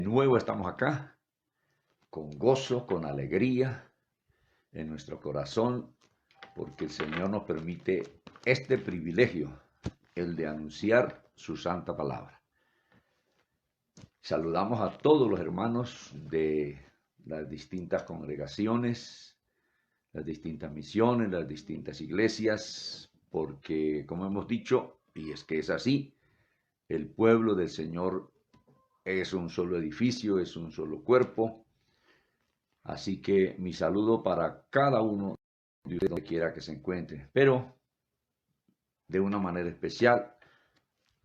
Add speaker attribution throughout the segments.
Speaker 1: nuevo estamos acá, con gozo, con alegría en nuestro corazón, porque el Señor nos permite este privilegio, el de anunciar su santa palabra. Saludamos a todos los hermanos de las distintas congregaciones, las distintas misiones, las distintas iglesias, porque como hemos dicho, y es que es así, el pueblo del Señor es un solo edificio, es un solo cuerpo. Así que mi saludo para cada uno de ustedes donde quiera que se encuentre. Pero de una manera especial,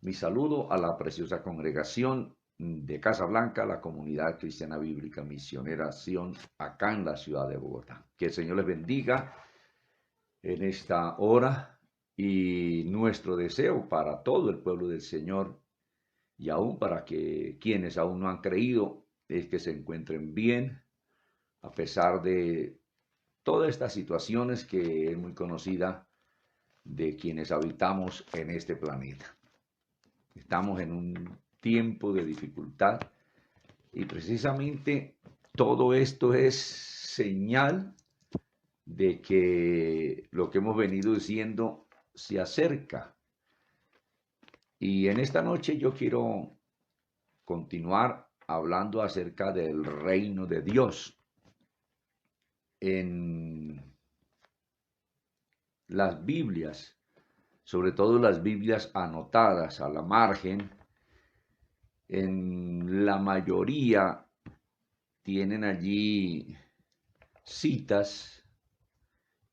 Speaker 1: mi saludo a la preciosa congregación de Casa Blanca, la comunidad cristiana bíblica misionera Sion, acá en la ciudad de Bogotá. Que el Señor les bendiga en esta hora y nuestro deseo para todo el pueblo del Señor y aún para que quienes aún no han creído es que se encuentren bien a pesar de todas estas situaciones que es muy conocida de quienes habitamos en este planeta. Estamos en un tiempo de dificultad y precisamente todo esto es señal de que lo que hemos venido diciendo se acerca. Y en esta noche yo quiero continuar hablando acerca del reino de Dios. En las Biblias, sobre todo las Biblias anotadas a la margen, en la mayoría tienen allí citas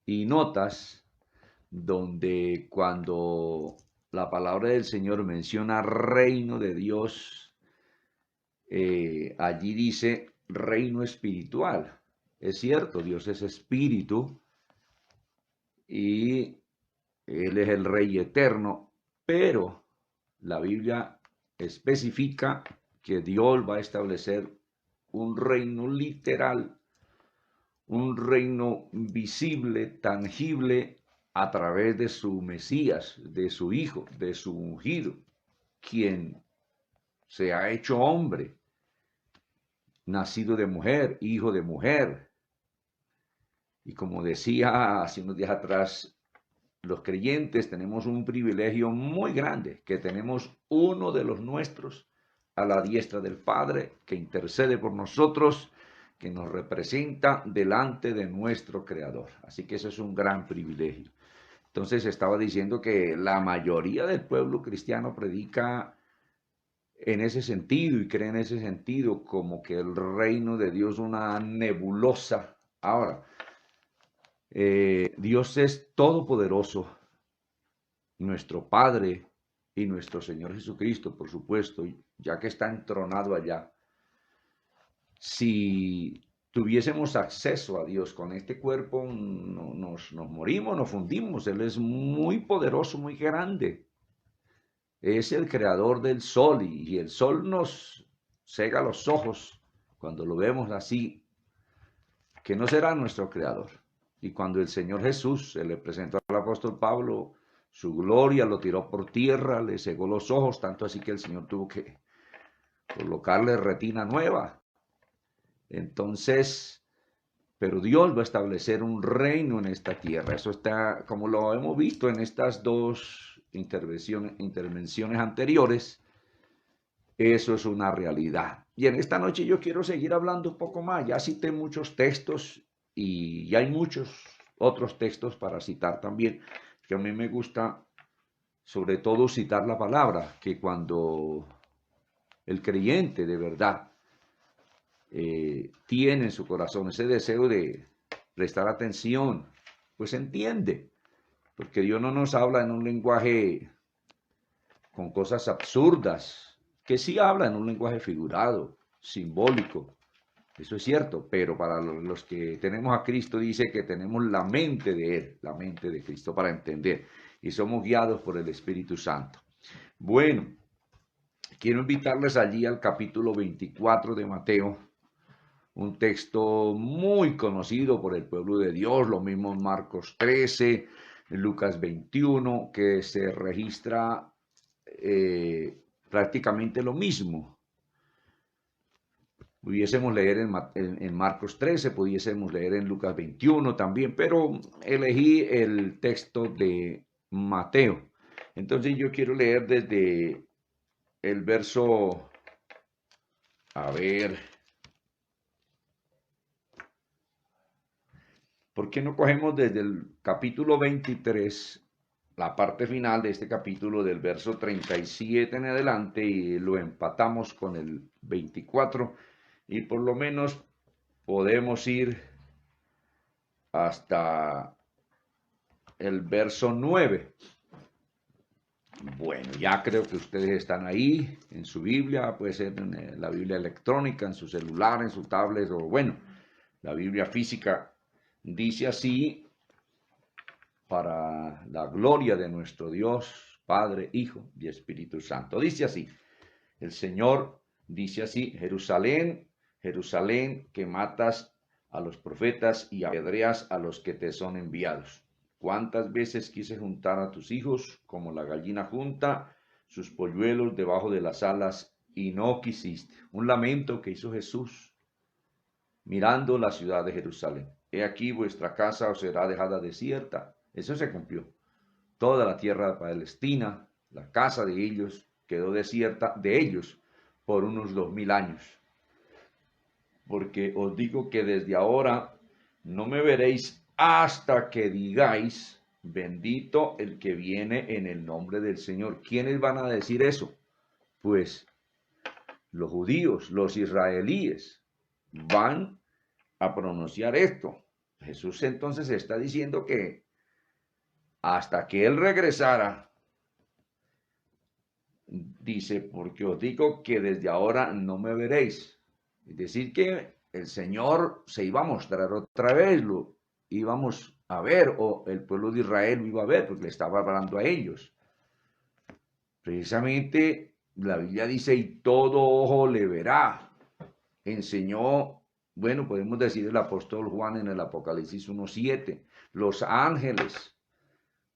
Speaker 1: y notas donde cuando la palabra del Señor menciona reino de Dios, allí dice reino espiritual. Es cierto, Dios es espíritu y Él es el Rey eterno, pero la Biblia especifica que Dios va a establecer un reino literal, un reino visible, tangible, a través de su Mesías, de su Hijo, de su ungido, quien se ha hecho hombre, nacido de mujer, hijo de mujer. Y como decía hace unos días atrás, los creyentes tenemos un privilegio muy grande, que tenemos uno de los nuestros a la diestra del Padre, que intercede por nosotros, que nos representa delante de nuestro Creador. Así que eso es un gran privilegio. Entonces estaba diciendo que la mayoría del pueblo cristiano predica en ese sentido y cree en ese sentido como que el reino de Dios es una nebulosa. Ahora, Dios es todopoderoso, nuestro Padre y nuestro Señor Jesucristo, por supuesto, ya que está entronado allá. Si tuviésemos acceso a Dios con este cuerpo, nos morimos, nos fundimos. Él es muy poderoso, muy grande. Es el creador del sol y el sol nos cega los ojos cuando lo vemos así, que no será nuestro creador. Y cuando el Señor Jesús se le presentó al apóstol Pablo, su gloria lo tiró por tierra, le cegó los ojos, tanto así que el Señor tuvo que colocarle retina nueva. Entonces, pero Dios va a establecer un reino en esta tierra. Eso está, como lo hemos visto en estas dos intervenciones anteriores, eso es una realidad. Y en esta noche yo quiero seguir hablando un poco más. Ya cité muchos textos y ya hay muchos otros textos para citar también. Que a mí me gusta sobre todo citar la palabra, que cuando el creyente de verdad tiene en su corazón ese deseo de prestar atención, pues entiende, porque Dios no nos habla en un lenguaje con cosas absurdas, que sí habla en un lenguaje figurado, simbólico, eso es cierto, pero para los que tenemos a Cristo dice que tenemos la mente de Él, la mente de Cristo para entender, y somos guiados por el Espíritu Santo. Bueno, quiero invitarles allí al capítulo 24 de Mateo, un texto muy conocido por el pueblo de Dios, lo mismo en Marcos 13, en Lucas 21, que se registra prácticamente lo mismo. Pudiésemos leer en Marcos 13, pudiésemos leer en Lucas 21 también, pero elegí el texto de Mateo. Entonces yo quiero leer desde el verso, a ver, ¿por qué no cogemos desde el capítulo 23, la parte final de este capítulo del verso 37 en adelante y lo empatamos con el 24 y por lo menos podemos ir hasta el verso 9? Bueno, ya creo que ustedes están ahí en su Biblia, puede ser en la Biblia electrónica, en su celular, en su tablet o bueno, la Biblia física dice así: para la gloria de nuestro Dios, Padre, Hijo y Espíritu Santo. Dice así, el Señor dice así: Jerusalén, Jerusalén, que matas a los profetas y apedreas a los que te son enviados. ¿Cuántas veces quise juntar a tus hijos como la gallina junta sus polluelos debajo de las alas y no quisiste? Un lamento que hizo Jesús mirando la ciudad de Jerusalén. He aquí vuestra casa os será dejada desierta. Eso se cumplió. Toda la tierra de Palestina, la casa de ellos, quedó desierta de ellos por unos 2000 años. Porque os digo que desde ahora no me veréis hasta que digáis, bendito el que viene en el nombre del Señor. ¿Quiénes van a decir eso? Pues los judíos, los israelíes, van a pronunciar esto. Jesús entonces está diciendo que hasta que Él regresara, dice, porque os digo que desde ahora no me veréis. Es decir, que el Señor se iba a mostrar otra vez, lo íbamos a ver, o el pueblo de Israel lo iba a ver, porque le estaba hablando a ellos. Precisamente la Biblia dice, y todo ojo le verá. Enseñó, bueno, podemos decir el apóstol Juan en el Apocalipsis 1:7, los ángeles,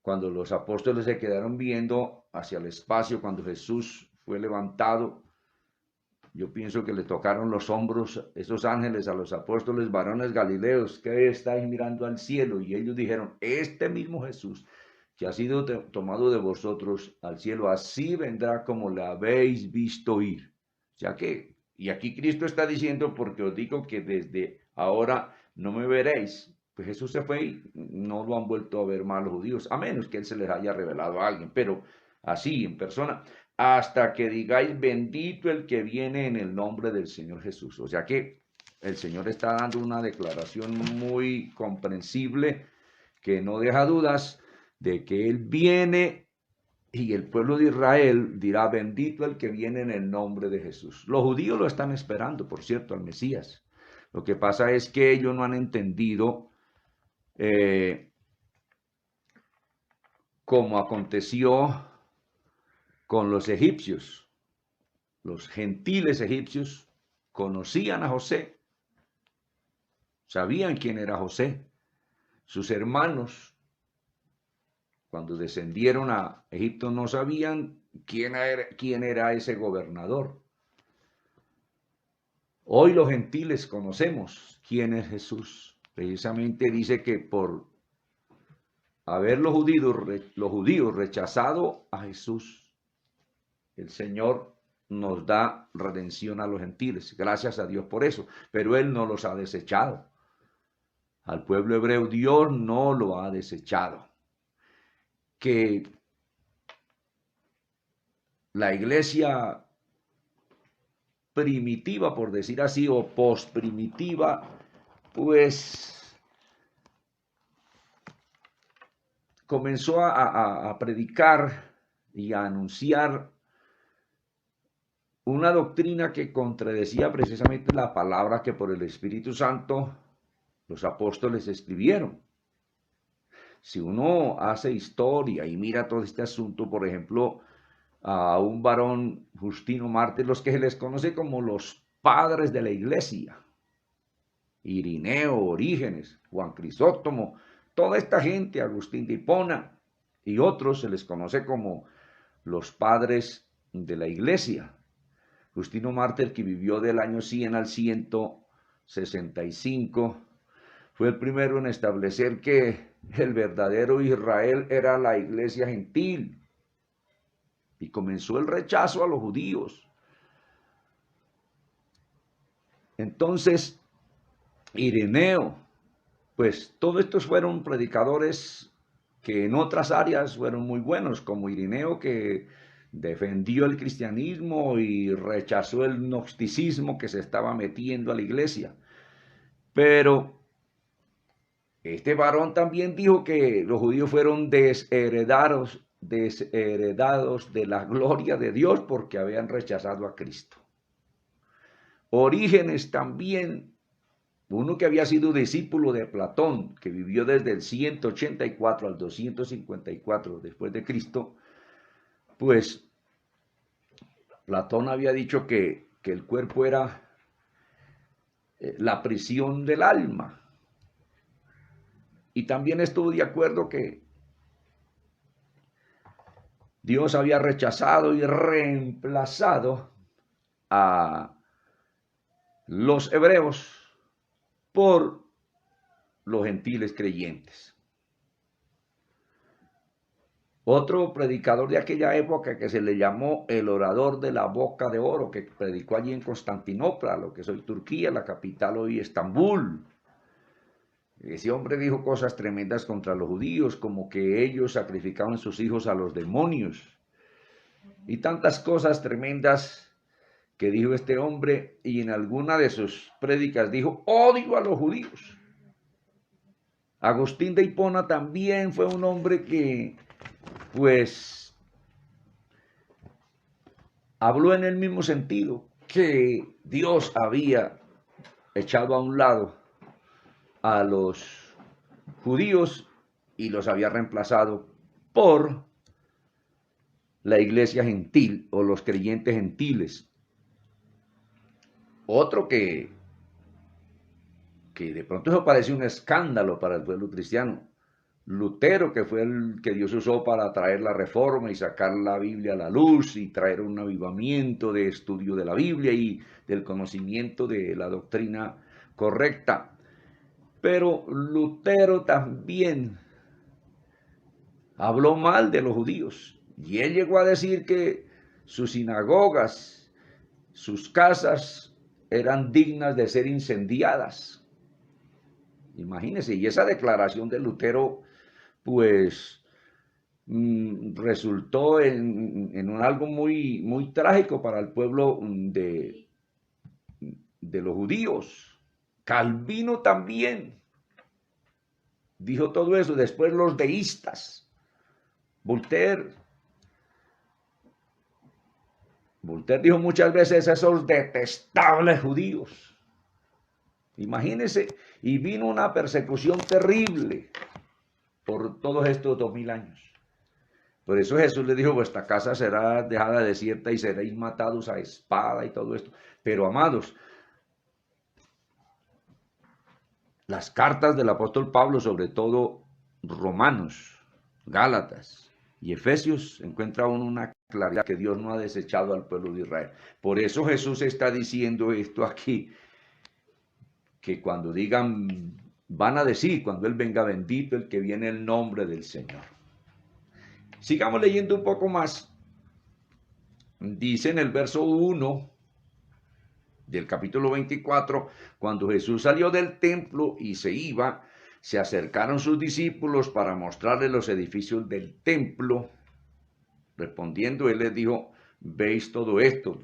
Speaker 1: cuando los apóstoles se quedaron viendo hacia el espacio, cuando Jesús fue levantado, yo pienso que le tocaron los hombros esos ángeles a los apóstoles, varones galileos, que estáis mirando al cielo, y ellos dijeron, este mismo Jesús que ha sido tomado de vosotros al cielo, así vendrá como le habéis visto ir. O sea que, y aquí Cristo está diciendo, porque os digo que desde ahora no me veréis. Pues Jesús se fue y no lo han vuelto a ver más los judíos, a menos que Él se les haya revelado a alguien, pero así, en persona, hasta que digáis, bendito el que viene en el nombre del Señor Jesús. O sea que el Señor está dando una declaración muy comprensible, que no deja dudas de que Él viene y el pueblo de Israel dirá, bendito el que viene en el nombre de Jesús. Los judíos lo están esperando, por cierto, al Mesías. Lo que pasa es que ellos no han entendido como aconteció con los egipcios. Los gentiles egipcios conocían a José, sabían quién era José. Sus hermanos, cuando descendieron a Egipto, no sabían quién era ese gobernador. Hoy los gentiles conocemos quién es Jesús. Precisamente dice que por haber los judíos rechazado a Jesús, el Señor nos da redención a los gentiles. Gracias a Dios por eso. Pero Él no los ha desechado. Al pueblo hebreo Dios no lo ha desechado. Que la iglesia primitiva, por decir así, o posprimitiva, pues comenzó a predicar y a anunciar una doctrina que contradecía precisamente la palabra que por el Espíritu Santo los apóstoles escribieron. Si uno hace historia y mira todo este asunto, por ejemplo, a un varón, Justino Mártir, los que se les conoce como los padres de la iglesia, Irineo, Orígenes, Juan Crisóstomo, toda esta gente, Agustín de Hipona y otros, se les conoce como los padres de la iglesia. Justino Mártir, que vivió del año 100 al 165, fue el primero en establecer que el verdadero Israel era la iglesia gentil y comenzó el rechazo a los judíos. Entonces, Ireneo, pues todos estos fueron predicadores que en otras áreas fueron muy buenos, como Ireneo, que defendió el cristianismo y rechazó el gnosticismo que se estaba metiendo a la iglesia. Pero este varón también dijo que los judíos fueron desheredados de la gloria de Dios porque habían rechazado a Cristo. Orígenes también, uno que había sido discípulo de Platón, que vivió desde el 184 al 254 después de Cristo, pues Platón había dicho que el cuerpo era la prisión del alma. Y también estuvo de acuerdo que Dios había rechazado y reemplazado a los hebreos por los gentiles creyentes. Otro predicador de aquella época que se le llamó el orador de la boca de oro, que predicó allí en Constantinopla, lo que es hoy Turquía, la capital hoy Estambul. Ese hombre dijo cosas tremendas contra los judíos, como que ellos sacrificaban sus hijos a los demonios. Y tantas cosas tremendas que dijo este hombre, y en alguna de sus prédicas dijo, odio a los judíos. Agustín de Hipona también fue un hombre que, pues, habló en el mismo sentido, que Dios había echado a un lado a los judíos y los había reemplazado por la iglesia gentil o los creyentes gentiles. Otro que de pronto eso parece un escándalo para el pueblo cristiano. Lutero, que fue el que Dios usó para traer la reforma y sacar la Biblia a la luz y traer un avivamiento de estudio de la Biblia y del conocimiento de la doctrina correcta. Pero Lutero también habló mal de los judíos y él llegó a decir que sus sinagogas, sus casas eran dignas de ser incendiadas. Imagínense, y esa declaración de Lutero, pues, resultó en algo muy, muy trágico para el pueblo de los judíos. Calvino también dijo todo eso. Después los deístas. Voltaire dijo muchas veces esos detestables judíos. Imagínense, y vino una persecución terrible por todos estos 2000 años. Por eso Jesús le dijo, vuestra casa será dejada desierta y seréis matados a espada y todo esto. Pero amados, las cartas del apóstol Pablo, sobre todo Romanos, Gálatas y Efesios, encuentra uno una claridad que Dios no ha desechado al pueblo de Israel. Por eso Jesús está diciendo esto aquí, que cuando digan, van a decir, cuando Él venga, bendito el que viene en el nombre del Señor. Sigamos leyendo un poco más. Dice en el verso 1 del capítulo 24, cuando Jesús salió del templo y se iba, se acercaron sus discípulos para mostrarles los edificios del templo. Respondiendo, Él les dijo, ¿veis todo esto?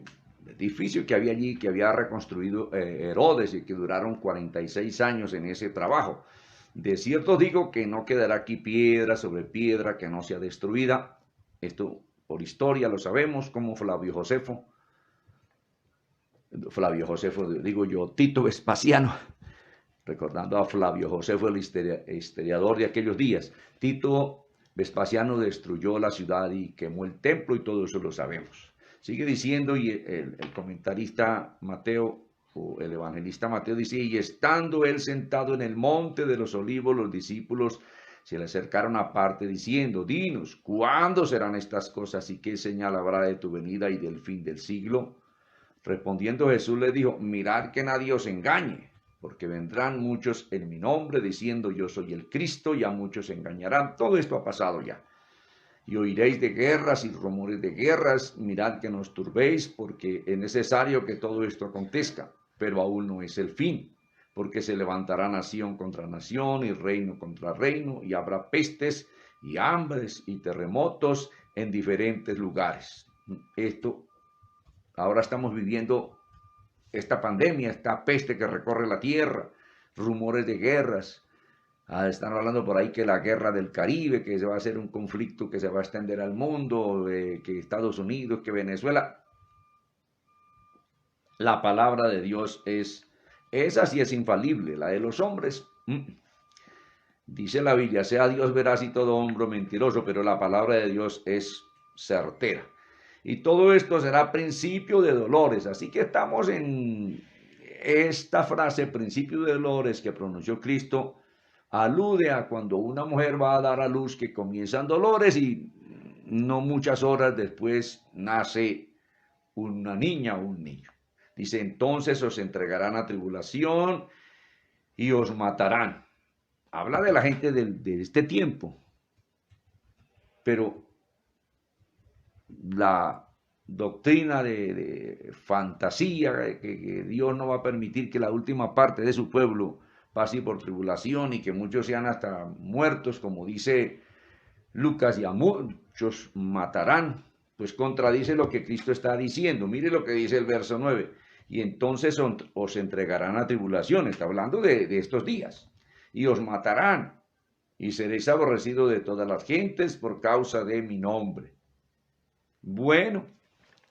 Speaker 1: El edificio que había allí, que había reconstruido Herodes y que duraron 46 años en ese trabajo. De cierto digo que no quedará aquí piedra sobre piedra que no sea destruida. Esto por historia lo sabemos, como Tito Vespasiano, recordando a Flavio Josefo, el historiador de aquellos días. Tito Vespasiano destruyó la ciudad y quemó el templo y todo eso lo sabemos. Sigue diciendo, y el comentarista Mateo, o el evangelista Mateo dice, y estando él sentado en el monte de los olivos, los discípulos se le acercaron aparte diciendo, dinos, ¿cuándo serán estas cosas y qué señal habrá de tu venida y del fin del siglo? Respondiendo Jesús les dijo, mirad que nadie os engañe, porque vendrán muchos en mi nombre diciendo yo soy el Cristo, y a muchos se engañarán. Todo esto ha pasado ya. Y oiréis de guerras y rumores de guerras, mirad que no os turbéis, porque es necesario que todo esto acontezca, pero aún no es el fin, porque se levantará nación contra nación y reino contra reino, y habrá pestes y hambres y terremotos en diferentes lugares. Ahora estamos viviendo esta pandemia, esta peste que recorre la tierra, rumores de guerras. Están hablando por ahí que la guerra del Caribe, que se va a hacer un conflicto que se va a extender al mundo, que Estados Unidos, que Venezuela. La palabra de Dios esa sí es infalible, la de los hombres. Dice la Biblia, sea Dios veraz y todo hombre mentiroso, pero la palabra de Dios es certera. Y todo esto será principio de dolores. Así que estamos en esta frase, principio de dolores, que pronunció Cristo, alude a cuando una mujer va a dar a luz que comienzan dolores y no muchas horas después nace una niña o un niño. Dice, entonces os entregarán a tribulación y os matarán. Habla de la gente de este tiempo, pero la doctrina de fantasía, que Dios no va a permitir que la última parte de su pueblo pase por tribulación y que muchos sean hasta muertos, como dice Lucas, y a muchos matarán, pues contradice lo que Cristo está diciendo. Mire lo que dice el verso 9. Y entonces os entregarán a tribulación, está hablando de estos días, y os matarán, y seréis aborrecidos de todas las gentes por causa de mi nombre. Bueno,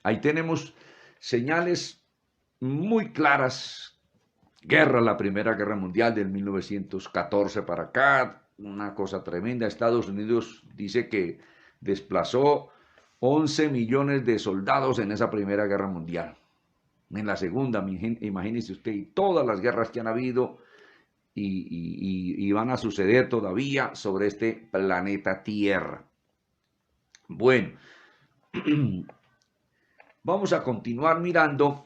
Speaker 1: ahí tenemos señales muy claras. Guerra, la Primera Guerra Mundial del 1914 para acá, una cosa tremenda. Estados Unidos dice que desplazó 11 millones de soldados en esa Primera Guerra Mundial. En la Segunda, imagínese usted, y todas las guerras que han habido y van a suceder todavía sobre este planeta Tierra. Bueno, vamos a continuar mirando,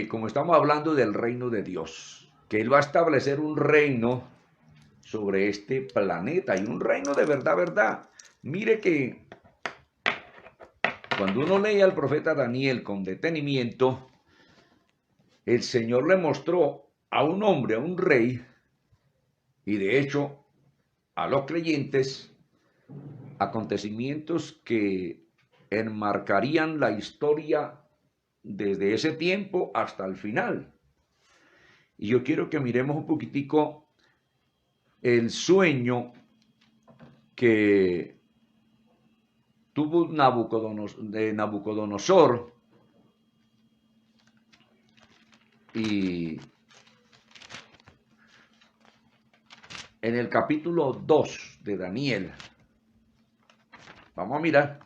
Speaker 1: como estamos hablando del reino de Dios, que Él va a establecer un reino sobre este planeta, y un reino de verdad, verdad. Mire que cuando uno lee al profeta Daniel con detenimiento, el Señor le mostró a un hombre, a un rey, y de hecho a los creyentes, acontecimientos que enmarcarían la historia desde ese tiempo hasta el final. Y yo quiero que miremos un poquitico el sueño que tuvo Nabucodonosor, y en el capítulo 2 de Daniel, vamos a mirar,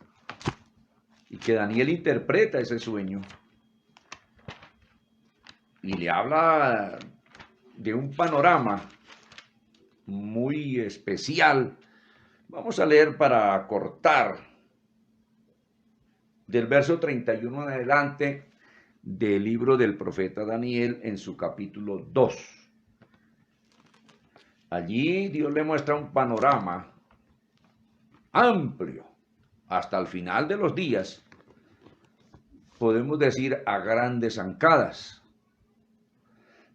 Speaker 1: y que Daniel interpreta ese sueño y le habla de un panorama muy especial. Vamos a leer para cortar del verso 31 en adelante del libro del profeta Daniel en su capítulo 2. Allí Dios le muestra un panorama amplio hasta el final de los días, podemos decir a grandes zancadas.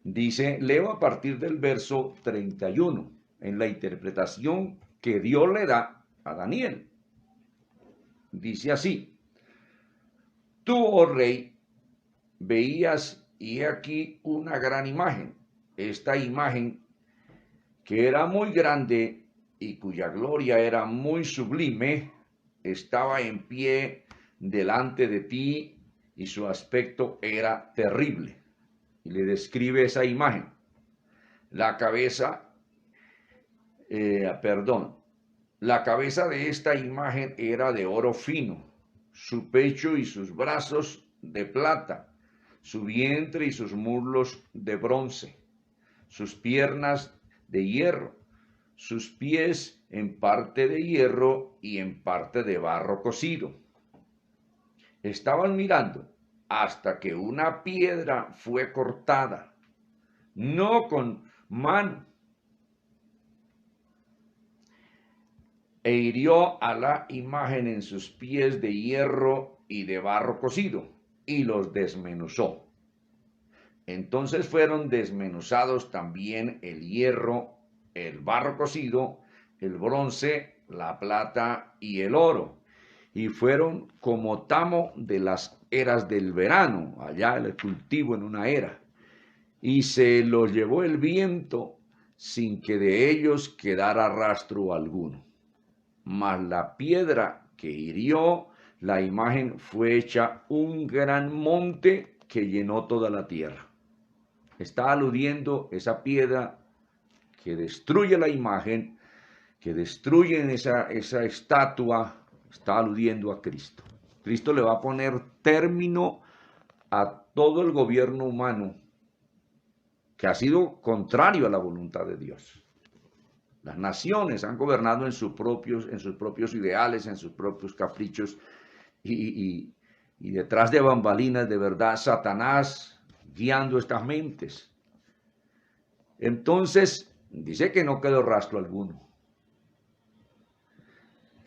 Speaker 1: Dice, leo a partir del verso 31, en la interpretación que Dios le da a Daniel. Dice así, tú, oh rey, veías y he aquí una gran imagen. Esta imagen, que era muy grande y cuya gloria era muy sublime, estaba en pie delante de ti y su aspecto era terrible. Y le describe esa imagen. La cabeza de esta imagen era de oro fino, su pecho y sus brazos de plata, su vientre y sus muslos de bronce, sus piernas de hierro, sus pies en parte de hierro y en parte de barro cocido. estaban mirando hasta que una piedra fue cortada, no con mano, e hirió a la imagen en sus pies de hierro y de barro cocido, y los desmenuzó. Entonces fueron desmenuzados también el hierro, el barro cocido, el bronce, la plata y el oro, y fueron como tamo de las eras del verano, allá el cultivo en una era, y se los llevó el viento sin que de ellos quedara rastro alguno. Mas la piedra que hirió la imagen fue hecha un gran monte que llenó toda la tierra. Está aludiendo esa piedra que destruye la imagen, que destruye esa estatua, está aludiendo a Cristo. Cristo le va a poner término a todo el gobierno humano que ha sido contrario a la voluntad de Dios. Las naciones han gobernado en sus propios ideales, en sus propios caprichos, y detrás de bambalinas, de verdad, Satanás guiando estas mentes. Entonces, dice que no quedó rastro alguno.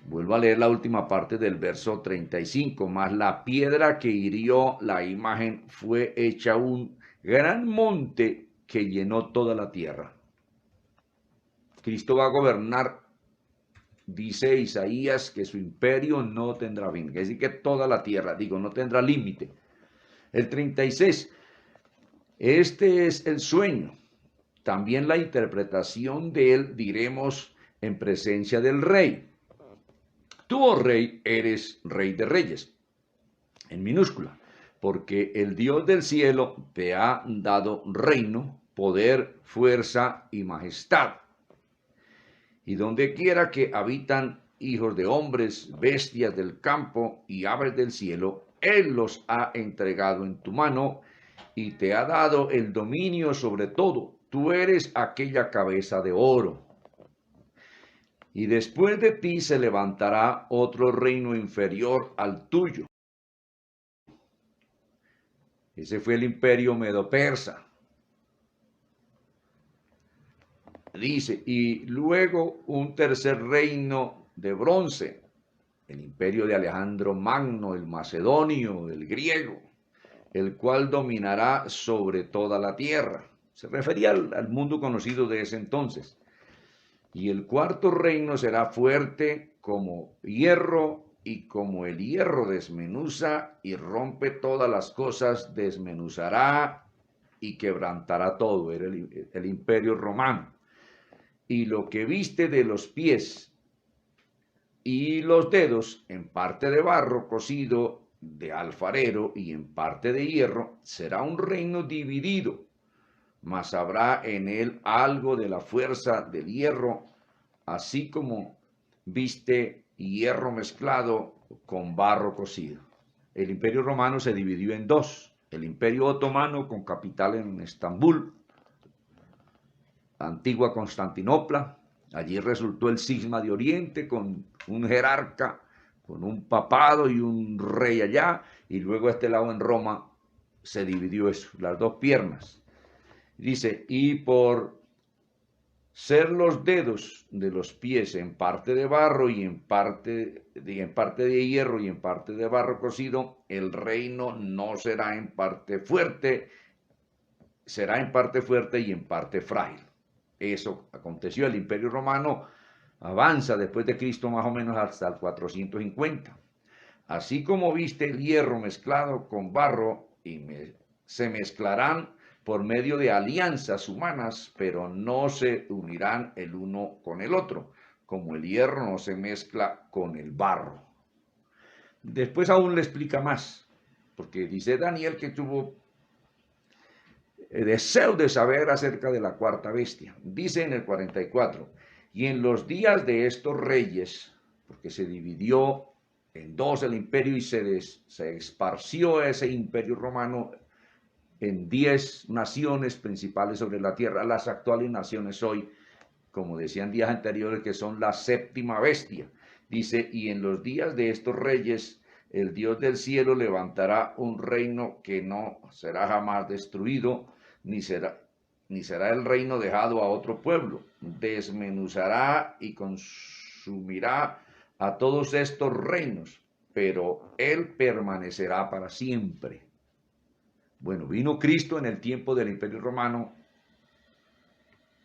Speaker 1: Vuelvo a leer la última parte del verso 35. Mas la piedra que hirió la imagen fue hecha un gran monte que llenó toda la tierra. Cristo va a gobernar, dice Isaías, que su imperio no tendrá fin. Es decir, que toda la tierra, no tendrá límite. El 36, este es el sueño. También la interpretación de él diremos en presencia del rey. Tú, oh rey, eres rey de reyes, en minúscula, porque el Dios del cielo te ha dado reino, poder, fuerza y majestad. Y donde quiera que habitan hijos de hombres, bestias del campo y aves del cielo, Él los ha entregado en tu mano y te ha dado el dominio sobre todo. Tú eres aquella cabeza de oro. Y después de ti se levantará otro reino inferior al tuyo. Ese fue el imperio medo-persa. Dice, y luego un tercer reino de bronce, el imperio de Alejandro Magno, el macedonio, el griego, el cual dominará sobre toda la tierra. Se refería al mundo conocido de ese entonces. Y el cuarto reino será fuerte como hierro, y como el hierro desmenuza y rompe todas las cosas, desmenuzará y quebrantará todo. Era el imperio romano. Y lo que viste de los pies y los dedos, en parte de barro cocido de alfarero y en parte de hierro, será un reino dividido, mas habrá en él algo de la fuerza del hierro, así como viste hierro mezclado con barro cocido. El imperio romano se dividió en dos: el imperio otomano, con capital en Estambul, antigua Constantinopla. Allí resultó el cisma de Oriente, con un jerarca, con un papado y un rey allá, y luego a este lado en Roma se dividió eso, las dos piernas. Dice, y por ser los dedos de los pies en parte de barro y en parte de hierro y en parte de barro cocido, el reino no será en parte fuerte, será en parte fuerte y en parte frágil. Eso aconteció. El imperio romano avanza después de Cristo más o menos hasta el 450. Así como viste el hierro mezclado con barro, se mezclarán por medio de alianzas humanas, pero no se unirán el uno con el otro, como el hierro no se mezcla con el barro. Después aún le explica más, porque dice Daniel que tuvo deseo de saber acerca de la cuarta bestia. Dice en el 44, y en los días de estos reyes, porque se dividió en dos el imperio y se esparció ese imperio romano en 10 naciones principales sobre la tierra, las actuales naciones hoy, como decían días anteriores, que son la séptima bestia. Dice, y en los días de estos reyes el Dios del cielo levantará un reino que no será jamás destruido, ni será el reino dejado a otro pueblo. Desmenuzará y consumirá a todos estos reinos, pero él permanecerá para siempre. Bueno, vino Cristo en el tiempo del Imperio Romano,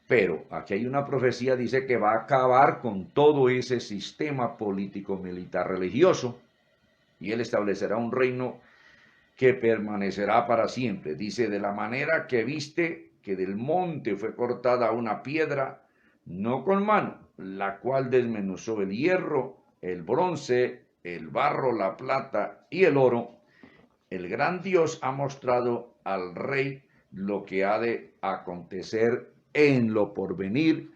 Speaker 1: pero aquí hay una profecía, dice que va a acabar con todo ese sistema político, militar, religioso, y él establecerá un reino que permanecerá para siempre. Dice, de la manera que viste que del monte fue cortada una piedra, no con mano, la cual desmenuzó el hierro, el bronce, el barro, la plata y el oro. El gran Dios ha mostrado al rey lo que ha de acontecer en lo porvenir.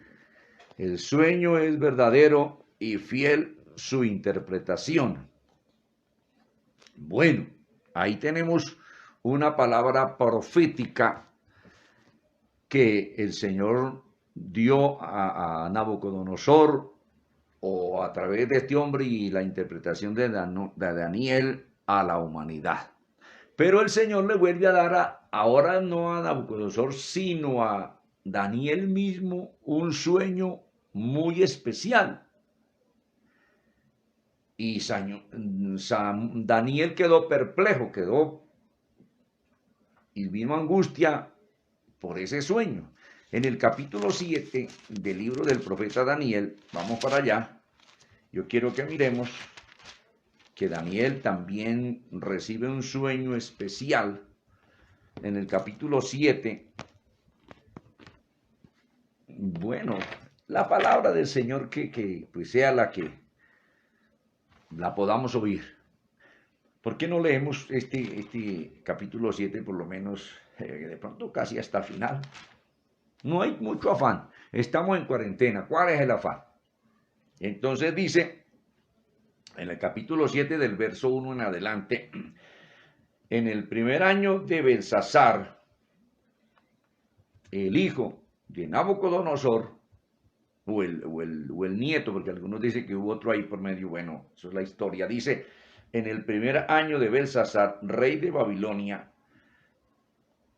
Speaker 1: El sueño es verdadero y fiel su interpretación. Bueno, ahí tenemos una palabra profética que el Señor dio a Nabucodonosor, o a través de este hombre y la interpretación de Daniel a la humanidad. Pero el Señor le vuelve a dar ahora no a Nabucodonosor, sino a Daniel mismo un sueño muy especial. Y Daniel quedó perplejo, y vino angustia por ese sueño. En el capítulo 7 del libro del profeta Daniel, vamos para allá, yo quiero que miremos que Daniel también recibe un sueño especial. En el capítulo 7, bueno, la palabra del Señor que pues sea la que la podamos oír. ¿Por qué no leemos este capítulo 7 por lo menos de pronto casi hasta el final? No hay mucho afán, estamos en cuarentena, ¿cuál es el afán? Entonces dice, en el capítulo 7 del verso 1 en adelante, en el primer año de Belsasar, el hijo de Nabucodonosor, o el nieto, porque algunos dicen que hubo otro ahí por medio, bueno, eso es la historia, dice, en el primer año de Belsasar, rey de Babilonia,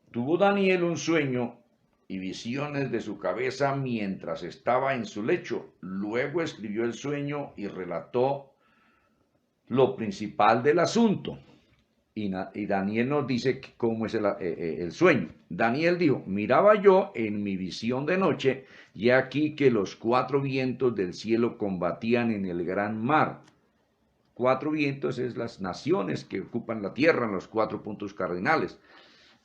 Speaker 1: tuvo Daniel un sueño y visiones de su cabeza mientras estaba en su lecho. Luego escribió el sueño y relató lo principal del asunto. Y Daniel nos dice cómo es el sueño. Daniel dijo, miraba yo en mi visión de noche, y aquí que los 4 vientos del cielo combatían en el gran mar. 4 vientos es las naciones que ocupan la tierra en los 4 puntos cardinales.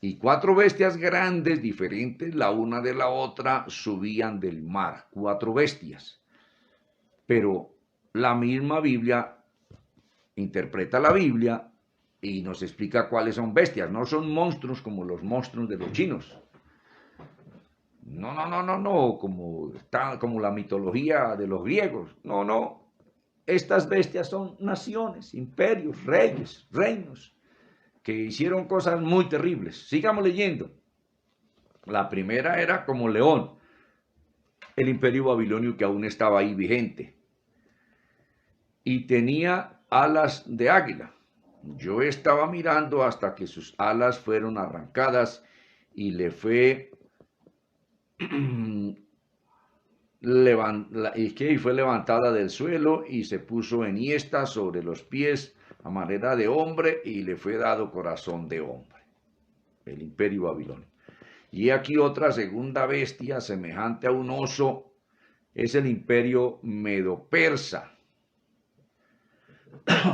Speaker 1: Y 4 bestias grandes, diferentes la una de la otra, subían del mar. 4 bestias. Pero la misma Biblia interpreta la Biblia y nos explica cuáles son bestias. No son monstruos como los monstruos de los chinos. No, como la mitología de los griegos. No. Estas bestias son naciones, imperios, reyes, reinos, que hicieron cosas muy terribles. Sigamos leyendo. La primera era como león, el imperio babilonio que aún estaba ahí vigente. Y tenía alas de águila. Yo estaba mirando hasta que sus alas fueron arrancadas y le fue levantada del suelo y se puso enhiesta sobre los pies a manera de hombre y le fue dado corazón de hombre. El imperio babilonio. Y aquí otra segunda bestia semejante a un oso es el imperio medo-persa,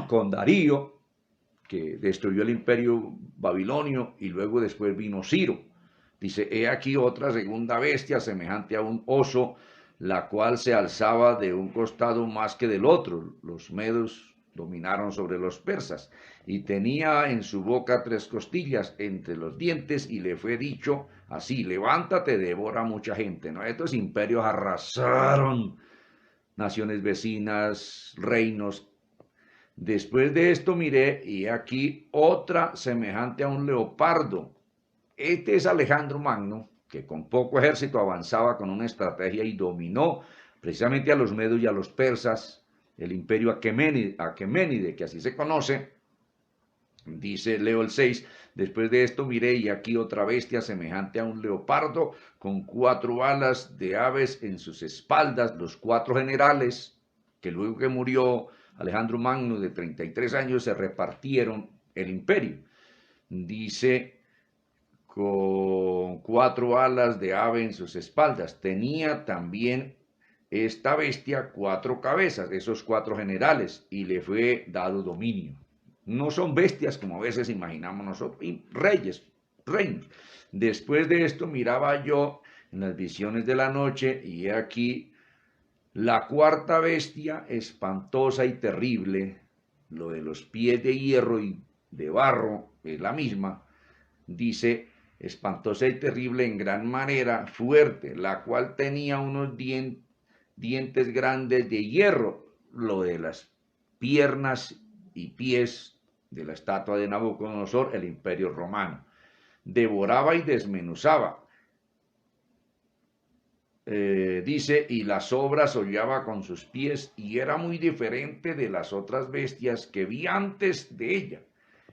Speaker 1: con Darío, que destruyó el imperio babilonio, y luego después vino Ciro. Dice, he aquí otra segunda bestia semejante a un oso, la cual se alzaba de un costado más que del otro. Los medos dominaron sobre los persas, y tenía en su boca 3 costillas entre los dientes, y le fue dicho así, levántate, devora mucha gente. ¿No? Estos imperios arrasaron naciones vecinas, reinos. Después de esto miré, y aquí otra semejante a un leopardo. Este es Alejandro Magno, que con poco ejército avanzaba con una estrategia y dominó precisamente a los medos y a los persas, el imperio aqueménide, que así se conoce, Dice, leo el 6, después de esto miré y aquí otra bestia semejante a un leopardo con 4 alas de aves en sus espaldas, los 4 generales que luego que murió Alejandro Magno de 33 años se repartieron el imperio. Dice, con 4 alas de ave en sus espaldas. Tenía también esta bestia 4 cabezas, esos 4 generales, y le fue dado dominio. No son bestias como a veces imaginamos nosotros, y reyes, reinos. Después de esto miraba yo en las visiones de la noche y he aquí la 4ª bestia, espantosa y terrible, lo de los pies de hierro y de barro, es la misma, dice, espantosa y terrible en gran manera, fuerte, la cual tenía unos dientes grandes de hierro, lo de las piernas y pies de la estatua de Nabucodonosor, el imperio romano. Devoraba y desmenuzaba. Dice, y las obras hollaba con sus pies, y era muy diferente de las otras bestias que vi antes de ella.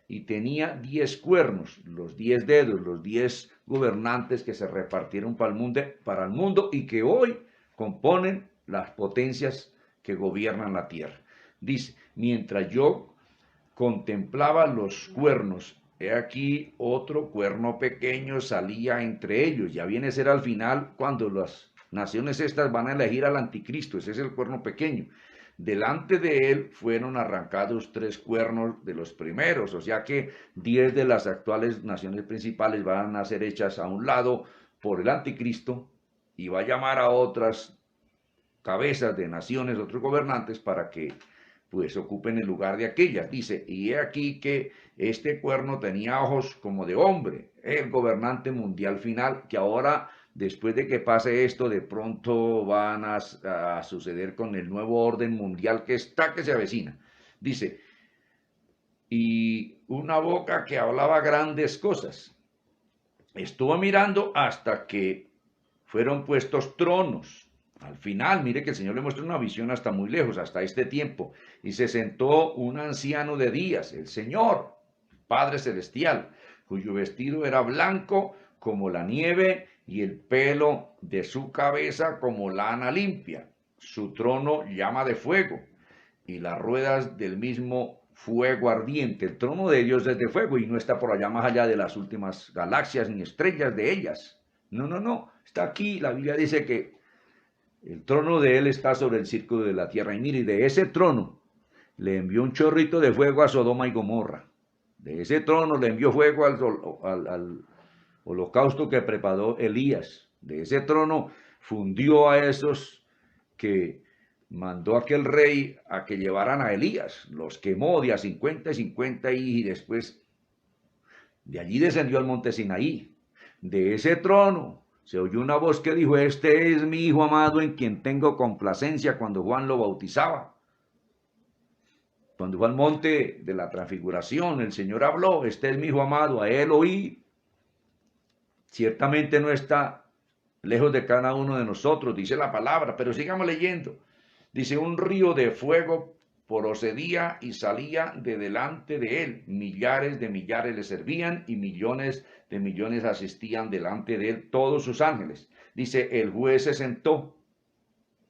Speaker 1: Y tenía 10 cuernos, los 10 dedos, los 10 gobernantes que se repartieron para el mundo y que hoy componen las potencias que gobiernan la tierra. Dice, mientras yo contemplaba los cuernos, he aquí otro cuerno pequeño salía entre ellos. Ya viene a ser al final cuando las naciones estas van a elegir al anticristo, ese es el cuerno pequeño. Delante de él fueron arrancados 3 cuernos de los primeros, o sea que 10 de las actuales naciones principales van a ser hechas a un lado por el anticristo y va a llamar a otras cabezas de naciones, otros gobernantes para que pues ocupen el lugar de aquellas. Dice, y he aquí que este cuerno tenía ojos como de hombre, el gobernante mundial final, que ahora, después de que pase esto, de pronto van a suceder con el nuevo orden mundial que se avecina. Dice, y una boca que hablaba grandes cosas. Estuvo mirando hasta que fueron puestos tronos. Al final, mire que el Señor le muestra una visión hasta muy lejos, hasta este tiempo. Y se sentó un anciano de días, el Señor, Padre Celestial, cuyo vestido era blanco como la nieve y el pelo de su cabeza como lana limpia. Su trono llama de fuego y las ruedas del mismo fuego ardiente. El trono de Dios es de fuego y no está por allá más allá de las últimas galaxias ni estrellas de ellas. No, no, no. Está aquí. La Biblia dice que el trono de él está sobre el círculo de la tierra. Y mire, de ese trono le envió un chorrito de fuego a Sodoma y Gomorra. De ese trono le envió fuego al holocausto que preparó Elías. De ese trono fundió a esos que mandó aquel rey a que llevaran a Elías. Los quemó de a 50 y 50 y después de allí descendió al monte Sinaí. De ese trono se oyó una voz que dijo, este es mi hijo amado en quien tengo complacencia, cuando Juan lo bautizaba. Cuando fue al monte de la transfiguración, el Señor habló, este es mi hijo amado, a él oí. Ciertamente no está lejos de cada uno de nosotros, dice la palabra, pero sigamos leyendo. Dice, un río de fuego procedía y salía de delante de él. Millares de millares le servían y millones de millones asistían delante de él, todos sus ángeles. Dice, el juez se sentó.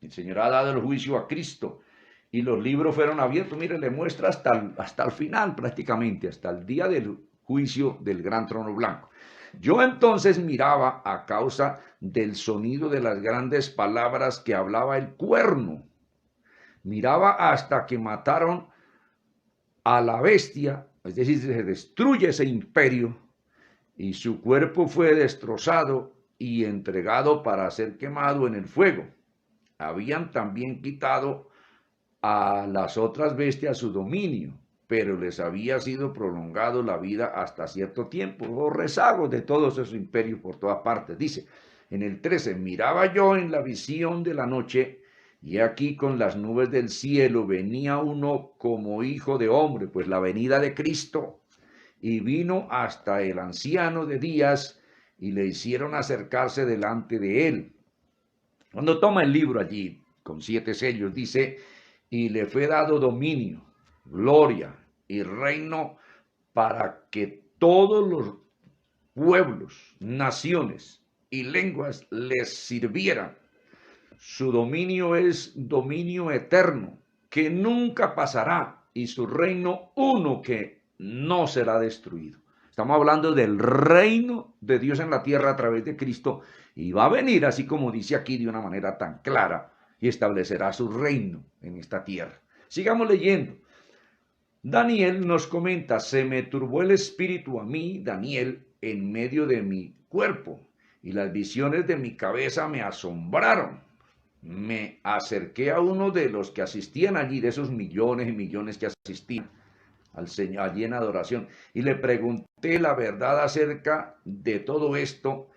Speaker 1: El Señor ha dado el juicio a Cristo y los libros fueron abiertos. Mire, le muestra hasta el final prácticamente, hasta el día del juicio del gran trono blanco. Yo entonces miraba a causa del sonido de las grandes palabras que hablaba el cuerno. Miraba hasta que mataron a la bestia, es decir, se destruye ese imperio y su cuerpo fue destrozado y entregado para ser quemado en el fuego. Habían también quitado a las otras bestias su dominio, pero les había sido prolongado la vida hasta cierto tiempo. Los rezagos de todos esos imperios por todas partes. Dice, en el 13, miraba yo en la visión de la noche, y aquí con las nubes del cielo venía uno como hijo de hombre, pues la venida de Cristo, y vino hasta el anciano de días, y le hicieron acercarse delante de él. Cuando toma el libro allí, con 7 sellos, dice, y le fue dado dominio, gloria y reino para que todos los pueblos, naciones y lenguas les sirvieran. Su dominio es dominio eterno, que nunca pasará, y su reino uno que no será destruido. Estamos hablando del reino de Dios en la tierra a través de Cristo, y va a venir, así como dice aquí de una manera tan clara, y establecerá su reino en esta tierra. Sigamos leyendo. Daniel nos comenta: se me turbó el espíritu a mí, Daniel, en medio de mi cuerpo, y las visiones de mi cabeza me asombraron. Me acerqué a uno de los que asistían allí, de esos millones y millones que asistían al Señor allí en adoración, y le pregunté la verdad acerca de todo esto,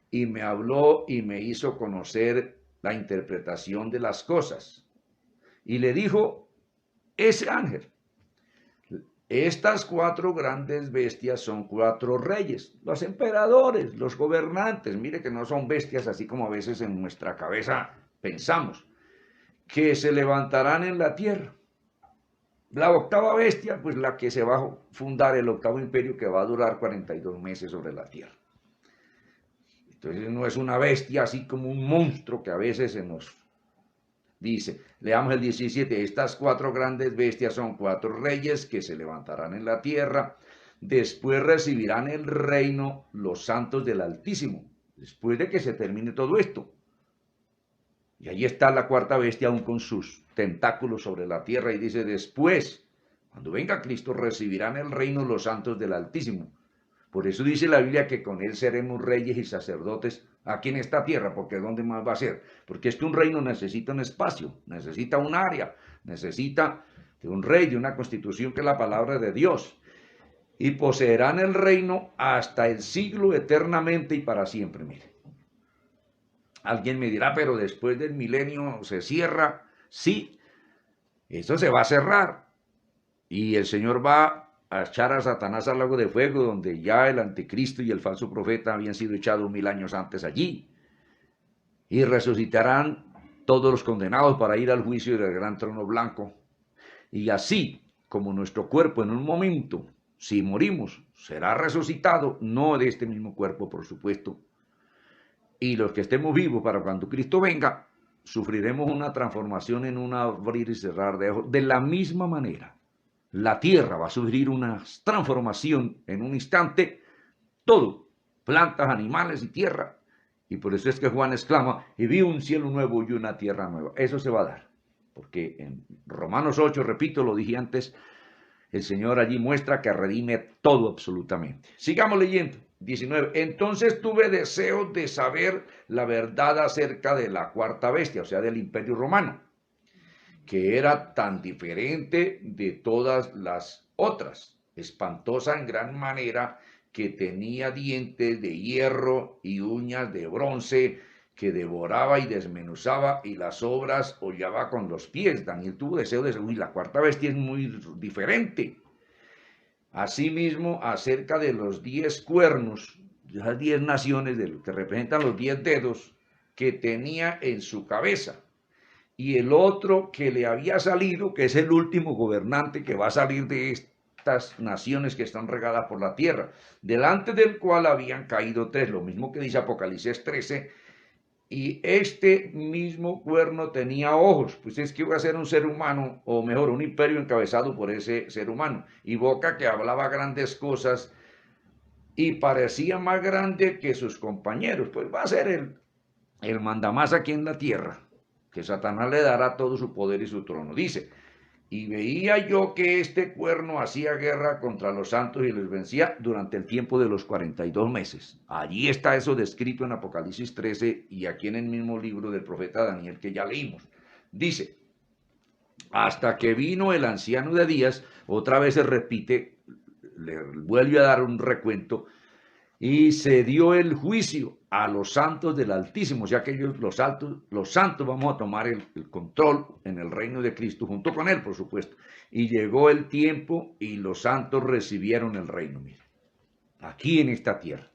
Speaker 1: y me habló y me hizo conocer la interpretación de las cosas. Y le dijo ese ángel: estas 4 grandes bestias son 4 reyes, los emperadores, los gobernantes. Mire que no son bestias así como a veces en nuestra cabeza pensamos, que se levantarán en la tierra. La octava bestia, pues la que se va a fundar el octavo imperio, que va a durar 42 meses sobre la tierra. Entonces no es una bestia así como un monstruo que a veces se nos dice. Leamos el 17. Estas 4 grandes bestias son 4 reyes que se levantarán en la tierra. Después recibirán el reino los santos del Altísimo, después de que se termine todo esto. Y ahí está la 4ª bestia aún con sus tentáculos sobre la tierra, y dice: después, cuando venga Cristo, recibirán el reino los santos del Altísimo. Por eso dice la Biblia que con él seremos reyes y sacerdotes aquí en esta tierra, porque ¿dónde más va a ser? Porque es que un reino necesita un espacio, necesita un área, necesita de un rey, de una constitución que es la palabra de Dios. Y poseerán el reino hasta el siglo eternamente y para siempre. Mire. Alguien me dirá: pero después del milenio se cierra. Sí, esto se va a cerrar. Y el Señor va a echar a Satanás al lago de fuego, donde ya el anticristo y el falso profeta habían sido echados 1000 años antes allí. Y resucitarán todos los condenados para ir al juicio del gran trono blanco. Y así como nuestro cuerpo en un momento, si morimos, será resucitado, no de este mismo cuerpo, por supuesto. Y los que estemos vivos para cuando Cristo venga, sufriremos una transformación en un abrir y cerrar de ojos. De la misma manera, la tierra va a sufrir una transformación en un instante, todo, plantas, animales y tierra. Y por eso es que Juan exclama: y vi un cielo nuevo y una tierra nueva. Eso se va a dar, porque en Romanos 8, repito, lo dije antes, el Señor allí muestra que redime todo absolutamente. Sigamos leyendo. 19. Entonces tuve deseo de saber la verdad acerca de la 4ª bestia, o sea, del Imperio Romano, que era tan diferente de todas las otras, espantosa en gran manera, que tenía dientes de hierro y uñas de bronce, que devoraba y desmenuzaba, y las obras hollaba con los pies. Daniel tuvo deseo de saber, la 4ª bestia es muy diferente. Asimismo, acerca de los 10 cuernos, las 10 naciones de lo que representan los 10 dedos que tenía en su cabeza, y el otro que le había salido, que es el último gobernante que va a salir de estas naciones que están regadas por la tierra, delante del cual habían caído 3, lo mismo que dice Apocalipsis 13, y este mismo cuerno tenía ojos. Pues es que iba a ser un ser humano, o mejor, un imperio encabezado por ese ser humano, y boca que hablaba grandes cosas y parecía más grande que sus compañeros. Pues va a ser el mandamás aquí en la tierra, que Satanás le dará todo su poder y su trono. Dice: y veía yo que este cuerno hacía guerra contra los santos y les vencía durante el tiempo de los 42 meses. Allí está eso descrito en Apocalipsis 13 y aquí en el mismo libro del profeta Daniel que ya leímos. Dice: hasta que vino el anciano de días, otra vez se repite, le vuelve a dar un recuento, y se dio el juicio a los santos del Altísimo, o sea que ellos, los santos vamos a tomar el control en el reino de Cristo, junto con él, por supuesto. Y llegó el tiempo y los santos recibieron el reino, mire, aquí en esta tierra.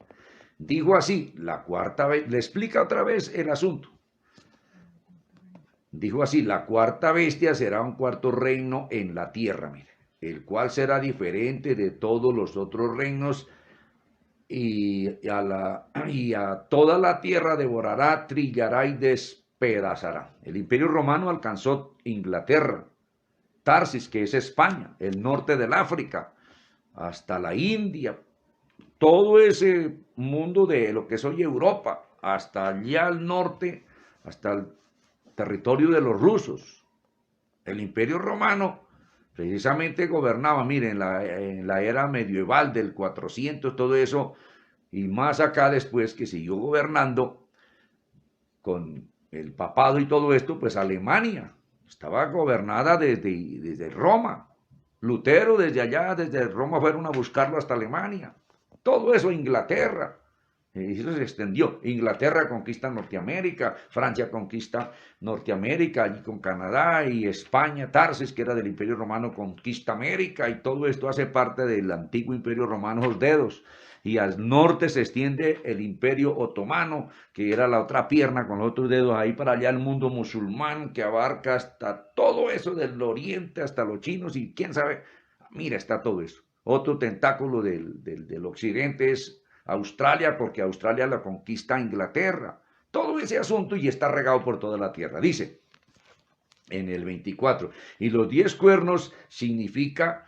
Speaker 1: Dijo así, la 4ª vez, le explica otra vez el asunto. Dijo así: la 4ª bestia será un 4º reino en la tierra, mire. el cual será diferente de todos los otros reinos, y a toda la tierra devorará, trillará y despedazará. El Imperio Romano alcanzó Inglaterra, Tarsis, que es España, el norte del África, hasta la India, todo ese mundo de lo que es hoy Europa, hasta allá al norte, hasta el territorio de los rusos. El Imperio Romano precisamente gobernaba, miren, en la era medieval del 400, todo eso, y más acá después que siguió gobernando con el papado y todo esto, pues Alemania estaba gobernada desde Roma. Lutero desde allá, desde Roma, fueron a buscarlo hasta Alemania. Todo eso, Inglaterra. Y eso se extendió. Inglaterra conquista Norteamérica, Francia conquista Norteamérica, allí con Canadá, y España, Tarsis, que era del Imperio Romano, conquista América, y todo esto hace parte del antiguo Imperio Romano, los dedos. Y al norte se extiende el Imperio Otomano, que era la otra pierna con los otros dedos, ahí para allá el mundo musulmán, que abarca hasta todo eso del oriente, hasta los chinos, y quién sabe, mira, está todo eso. Otro tentáculo del occidente es Australia, porque Australia la conquista Inglaterra. Todo ese asunto y está regado por toda la tierra. Dice en el 24, y los 10 cuernos significan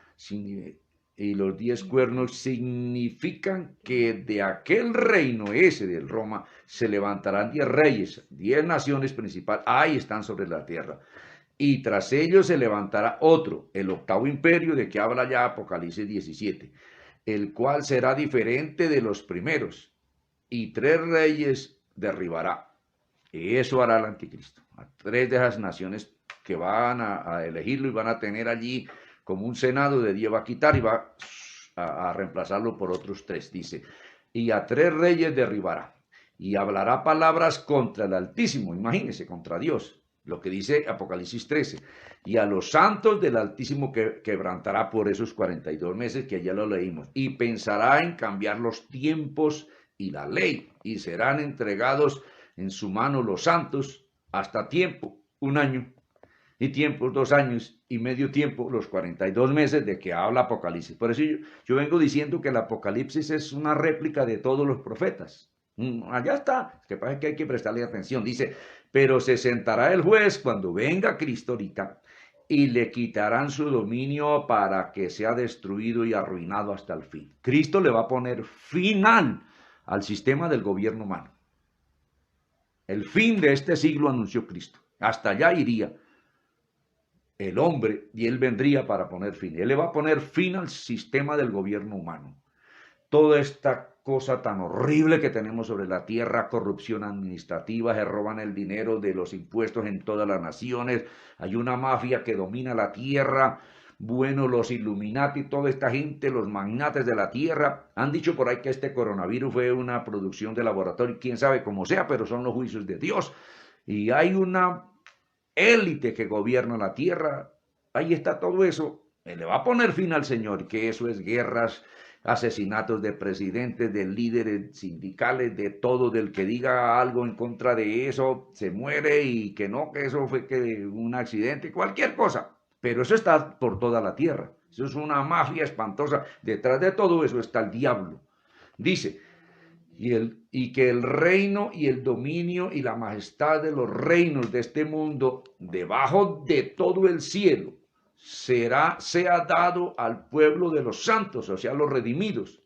Speaker 1: que de aquel reino ese del Roma se levantarán 10 reyes, 10 naciones principales, ahí están sobre la tierra. Y tras ellos se levantará otro, el octavo imperio, de que habla ya Apocalipsis 17, el cual será diferente de los primeros, y 3 reyes derribará. Y eso hará el anticristo. A 3 de esas naciones que van a elegirlo y van a tener allí como un senado, de 10 va a quitar y va a reemplazarlo por otros 3, dice. Y a 3 reyes derribará. Y hablará palabras contra el Altísimo, imagínense, contra Dios. Lo que dice Apocalipsis 13, y a los santos del Altísimo que quebrantará por esos 42 meses, que ya lo leímos, y pensará en cambiar los tiempos y la ley, y serán entregados en su mano los santos hasta tiempo, 1 año, y tiempo, 2 años, y medio tiempo, los 42 meses de que habla Apocalipsis. Por eso yo vengo diciendo que el Apocalipsis es una réplica de todos los profetas. Allá está, es que pasa que hay que prestarle atención. Dice, pero se sentará el juez cuando venga Cristo ahorita, y le quitarán su dominio para que sea destruido y arruinado hasta el fin. Cristo le va a poner final al sistema del gobierno humano. El fin de este siglo anunció Cristo. Hasta allá iría el hombre y él vendría para poner fin. Él le va a poner fin al sistema del gobierno humano. Toda esta cosa tan horrible que tenemos sobre la tierra, corrupción administrativa, se roban el dinero de los impuestos en todas las naciones, hay una mafia que domina la tierra. Bueno, los Illuminati, toda esta gente, los magnates de la tierra, han dicho por ahí que este coronavirus fue una producción de laboratorio, quién sabe cómo sea, pero son los juicios de Dios. Y hay una élite que gobierna la tierra, ahí está todo eso. Le va a poner fin al Señor, que eso es guerras, asesinatos de presidentes, de líderes sindicales, de todo, del que diga algo en contra de eso, se muere, y que no, que eso fue que un accidente, cualquier cosa. Pero eso está por toda la tierra. Eso es una mafia espantosa. Detrás de todo eso está el diablo. Dice, y que el reino y el dominio y la majestad de los reinos de este mundo, debajo de todo el cielo, sea dado al pueblo de los santos, o sea, los redimidos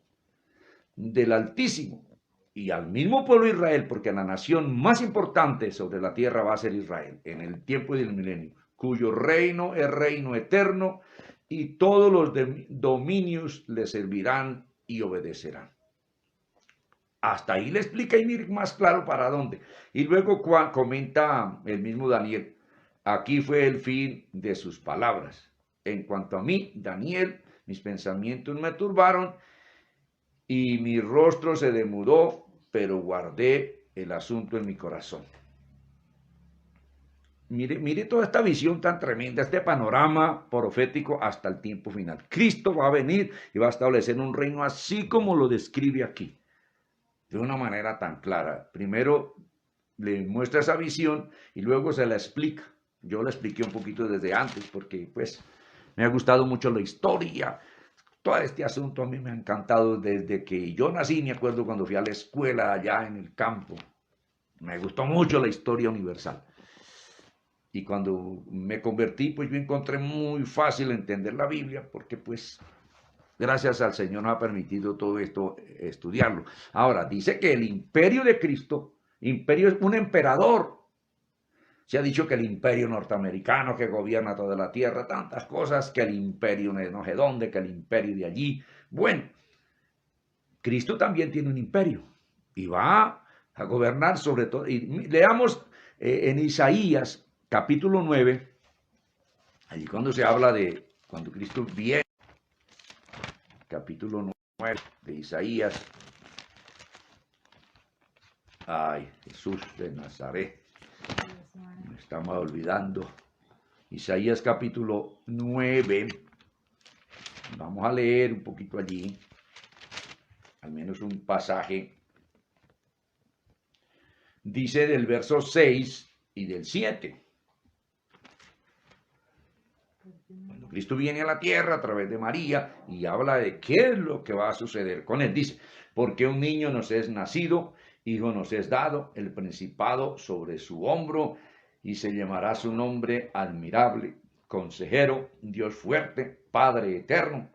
Speaker 1: del Altísimo, y al mismo pueblo de Israel, porque la nación más importante sobre la tierra va a ser Israel en el tiempo del milenio, cuyo reino es reino eterno, y todos los dominios le servirán y obedecerán. Hasta ahí le explica y mire más claro para dónde. Y luego comenta el mismo Daniel, aquí fue el fin de sus palabras. En cuanto a mí, Daniel, mis pensamientos me turbaron y mi rostro se demudó, pero guardé el asunto en mi corazón. Mire toda esta visión tan tremenda, este panorama profético hasta el tiempo final. Cristo va a venir y va a establecer un reino así como lo describe aquí, de una manera tan clara. Primero le muestra esa visión y luego se la explica. Yo la expliqué un poquito desde antes porque pues Me ha gustado mucho la historia. Todo este asunto a mí me ha encantado desde que yo nací. Me acuerdo cuando fui a la escuela allá en el campo. Me gustó mucho la historia universal. Y cuando me convertí, pues yo encontré muy fácil entender la Biblia, porque pues gracias al Señor nos ha permitido todo esto estudiarlo. Ahora, dice que el imperio de Cristo, imperio es un emperador. Se ha dicho que el imperio norteamericano que gobierna toda la tierra, tantas cosas, que el imperio de no sé dónde, que el imperio de allí. Bueno, Cristo también tiene un imperio y va a gobernar sobre todo. Y leamos en Isaías capítulo 9, allí cuando se habla de cuando Cristo viene, capítulo 9 de Isaías. Ay, Jesús de Nazaret, me estamos olvidando. Isaías capítulo 9, vamos a leer un poquito allí, al menos un pasaje. Dice del verso 6 y del 7. Cuando Cristo viene a la tierra a través de María y habla de qué es lo que va a suceder con él, dice, porque un niño nos es nacido, hijo nos es dado, el principado sobre su hombro, y se llamará su nombre admirable, consejero, Dios fuerte, Padre eterno,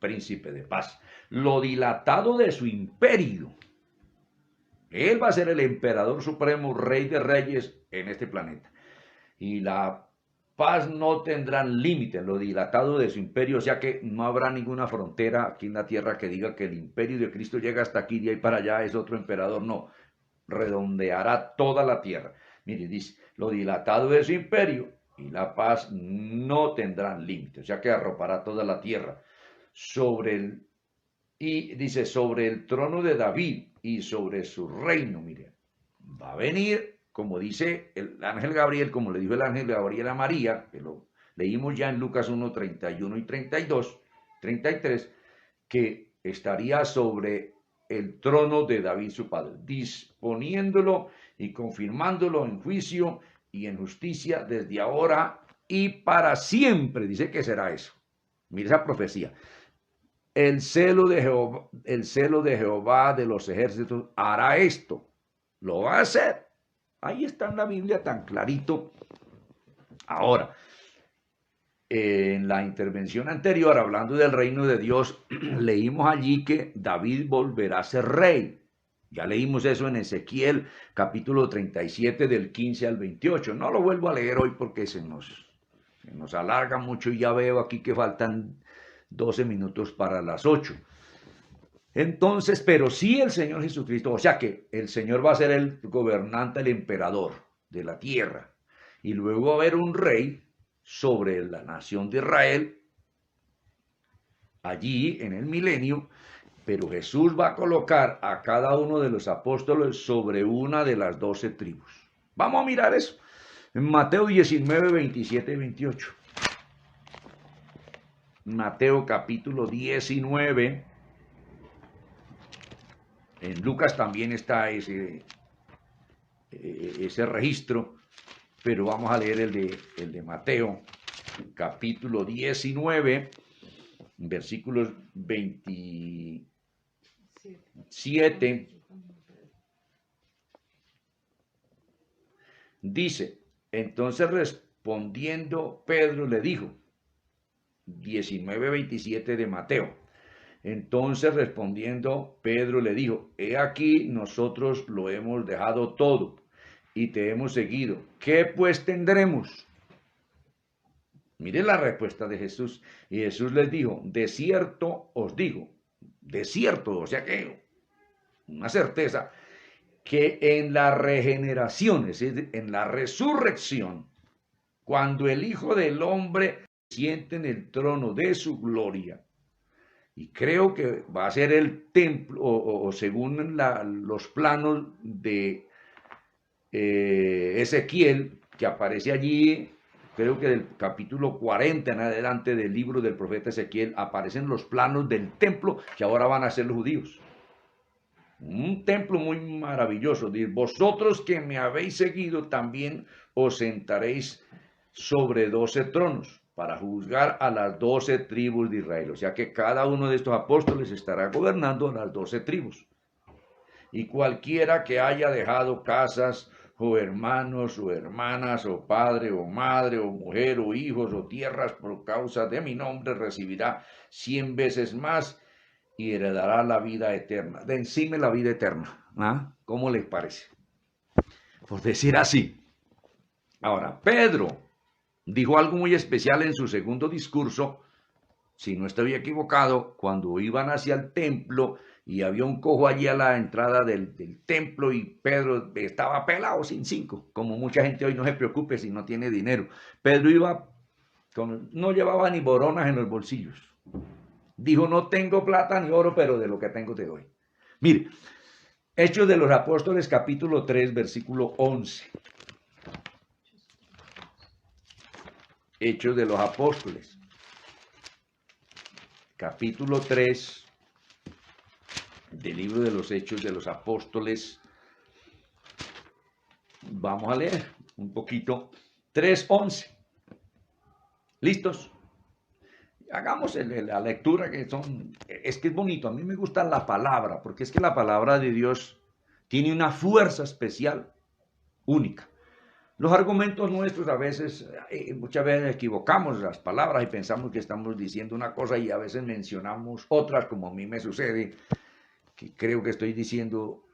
Speaker 1: príncipe de paz. Lo dilatado de su imperio. Él va a ser el emperador supremo, rey de reyes en este planeta. Y la paz no tendrá límite, lo dilatado de su imperio, o sea que no habrá ninguna frontera aquí en la tierra que diga que el imperio de Cristo llega hasta aquí, de ahí para allá es otro emperador, no, redondeará toda la tierra. Mire, dice, lo dilatado de su imperio y la paz no tendrán límite, o sea que arropará toda la tierra. Y dice, sobre el trono de David y sobre su reino, mire, va a venir, como dice el ángel Gabriel, como le dijo el ángel Gabriel a María, que lo leímos ya en Lucas 1, 31 y 32, 33, que estaría sobre el trono de David su padre, disponiéndolo y confirmándolo en juicio y en justicia desde ahora y para siempre. Dice que será eso. Mira esa profecía. El celo de Jehová de los ejércitos hará esto. Lo va a hacer. Ahí está en la Biblia tan clarito. Ahora, en la intervención anterior, hablando del reino de Dios, leímos allí que David volverá a ser rey. Ya leímos eso en Ezequiel, capítulo 37, del 15 al 28. No lo vuelvo a leer hoy porque se nos alarga mucho y ya veo aquí que faltan 12 minutos para las 8. Entonces, pero sí el Señor Jesucristo, o sea que el Señor va a ser el gobernante, el emperador de la tierra. Y luego va a haber un rey sobre la nación de Israel, allí en el milenio, pero Jesús va a colocar a cada uno de los apóstoles sobre una de las 12 tribus. Vamos a mirar eso. En Mateo 19, 27 y 28. Mateo capítulo 19. En Lucas también está ese registro, pero vamos a leer el de Mateo, capítulo 19, versículos 27. Dice, entonces respondiendo Pedro le dijo, 19:27 de Mateo. Entonces respondiendo Pedro le dijo, he aquí nosotros lo hemos dejado todo y te hemos seguido. ¿Qué pues tendremos? Mire la respuesta de Jesús. Y Jesús les dijo, de cierto os digo, de cierto, o sea que una certeza, que en la regeneración, es decir, en la resurrección, cuando el Hijo del Hombre siente en el trono de su gloria, y creo que va a ser el templo, o según los planos de Ezequiel, que aparece allí, creo que del capítulo 40 en adelante del libro del profeta Ezequiel, aparecen los planos del templo que ahora van a ser los judíos. Un templo muy maravilloso. Dice, vosotros que me habéis seguido también os sentaréis sobre 12 tronos. para juzgar a las 12 tribus de Israel. O sea que cada uno de estos apóstoles estará gobernando a las 12 tribus. Y cualquiera que haya dejado casas, o hermanos, o hermanas, o padre, o madre, o mujer, o hijos, o tierras por causa de mi nombre, recibirá 100 veces más y heredará la vida eterna. De encima la vida eterna. ¿Ah? ¿Cómo les parece? Por decir así. Ahora, Pedro dijo algo muy especial en su segundo discurso, si no estoy equivocado, cuando iban hacia el templo y había un cojo allí a la entrada del templo y Pedro estaba pelado sin 5, como mucha gente hoy. No se preocupe si no tiene dinero. Pedro iba, no llevaba ni boronas en los bolsillos. Dijo, no tengo plata ni oro, pero de lo que tengo te doy. Mire, Hechos de los Apóstoles, capítulo 3, versículo 11. Hechos de los Apóstoles, capítulo 3 del libro de los Hechos de los Apóstoles. Vamos a leer un poquito. 3:11. ¿Listos? Hagamos la lectura, es que es bonito. A mí me gusta la palabra, porque es que la palabra de Dios tiene una fuerza especial, única. Los argumentos nuestros a veces, muchas veces equivocamos las palabras y pensamos que estamos diciendo una cosa y a veces mencionamos otras, como a mí me sucede, que creo que estoy diciendo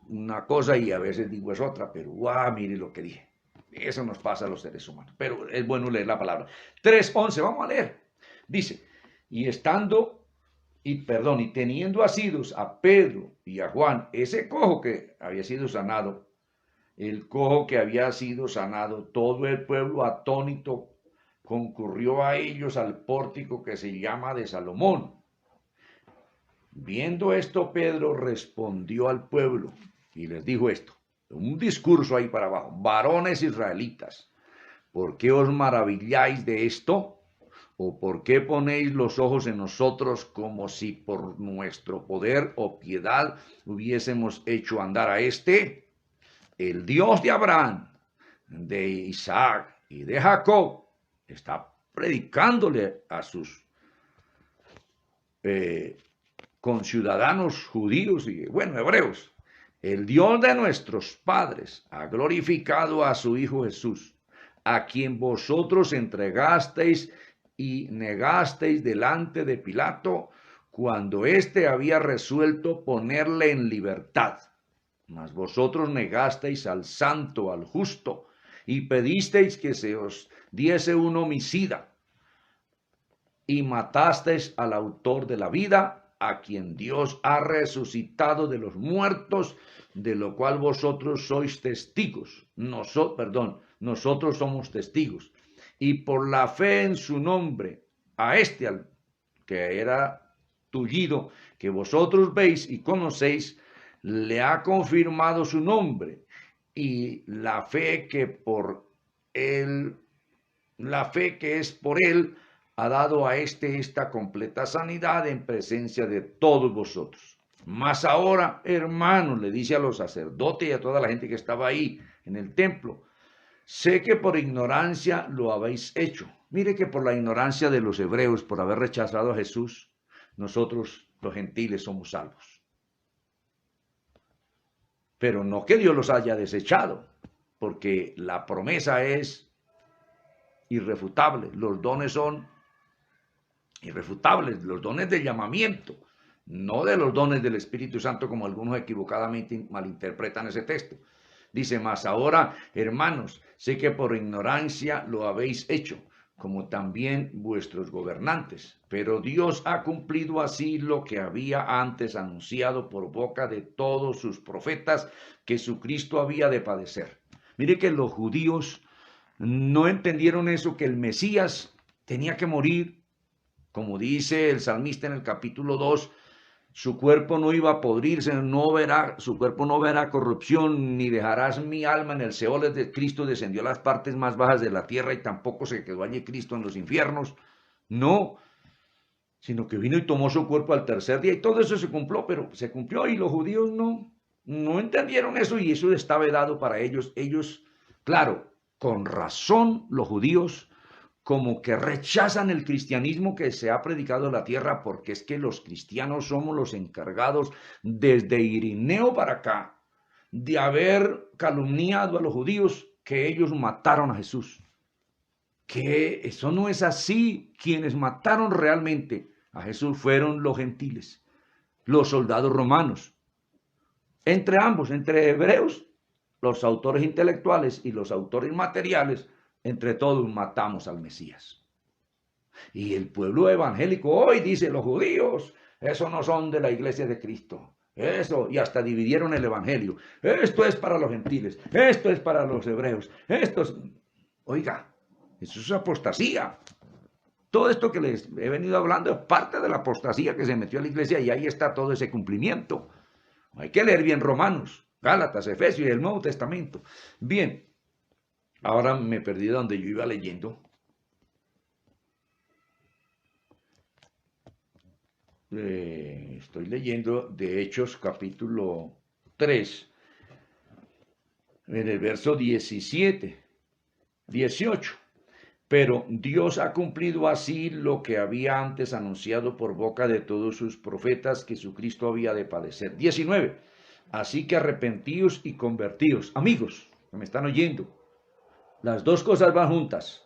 Speaker 1: una cosa y a veces digo es otra, pero mire lo que dije. Eso nos pasa a los seres humanos, pero es bueno leer la palabra. 3:11, vamos a leer. Dice, y teniendo asidos a Pedro y a Juan, ese cojo que había sido sanado, todo el pueblo atónito concurrió a ellos al pórtico que se llama de Salomón. Viendo esto, Pedro respondió al pueblo y les dijo esto, un discurso ahí para abajo: varones israelitas, ¿por qué os maravilláis de esto? ¿O por qué ponéis los ojos en nosotros como si por nuestro poder o piedad hubiésemos hecho andar a este? El Dios de Abraham, de Isaac y de Jacob está predicándole a sus conciudadanos judíos y, hebreos. El Dios de nuestros padres ha glorificado a su Hijo Jesús, a quien vosotros entregasteis y negasteis delante de Pilato, cuando éste había resuelto ponerle en libertad. Mas vosotros negasteis al santo, al justo, y pedisteis que se os diese un homicida, y matasteis al autor de la vida, a quien Dios ha resucitado de los muertos, de lo cual vosotros sois testigos. Nosotros somos testigos. Y por la fe en su nombre, a este al que era tullido, que vosotros veis y conocéis, le ha confirmado su nombre, y la fe que es por él, ha dado a esta completa sanidad en presencia de todos vosotros. Mas ahora, hermanos, le dice a los sacerdotes y a toda la gente que estaba ahí en el templo, sé que por ignorancia lo habéis hecho. Mire que por la ignorancia de los hebreos, por haber rechazado a Jesús, nosotros los gentiles somos salvos. Pero no que Dios los haya desechado, porque la promesa es irrefutable. Los dones son irrefutables, los dones del llamamiento, no de los dones del Espíritu Santo, como algunos equivocadamente malinterpretan ese texto. Dice, mas ahora, hermanos, sé que por ignorancia lo habéis hecho, como también vuestros gobernantes. Pero Dios ha cumplido así lo que había antes anunciado por boca de todos sus profetas, que su Cristo había de padecer. Mire que los judíos no entendieron eso, que el Mesías tenía que morir. Como dice el salmista en el capítulo 2, su cuerpo no iba a podrirse, su cuerpo no verá corrupción, ni dejarás mi alma en el Seol. De Cristo descendió a las partes más bajas de la tierra y tampoco se quedó allí Cristo en los infiernos. No, sino que vino y tomó su cuerpo al tercer día, y todo eso se cumplió, y los judíos no entendieron eso, y eso estaba vedado para ellos. Ellos, claro, con razón los judíos como que rechazan el cristianismo que se ha predicado en la tierra, porque es que los cristianos somos los encargados desde Irineo para acá de haber calumniado a los judíos que ellos mataron a Jesús. Que eso no es así. Quienes mataron realmente a Jesús fueron los gentiles, los soldados romanos. Entre ambos, entre hebreos, los autores intelectuales y los autores materiales, entre todos matamos al Mesías. Y el pueblo evangélico hoy dice, los judíos, eso no son de la iglesia de Cristo. Eso, y hasta dividieron el evangelio. Esto es para los gentiles, esto es para los hebreos, esto es... Oiga, eso es apostasía. Todo esto que les he venido hablando es parte de la apostasía que se metió a la iglesia y ahí está todo ese cumplimiento. Hay que leer bien Romanos, Gálatas, Efesios y el Nuevo Testamento. Bien, ahora me perdí de donde yo iba leyendo. Estoy leyendo de Hechos capítulo 3, en el verso 17, 18. Pero Dios ha cumplido así lo que había antes anunciado por boca de todos sus profetas, que su Cristo había de padecer. 19. Así que arrepentíos y convertíos. Amigos, que me están oyendo, las dos cosas van juntas.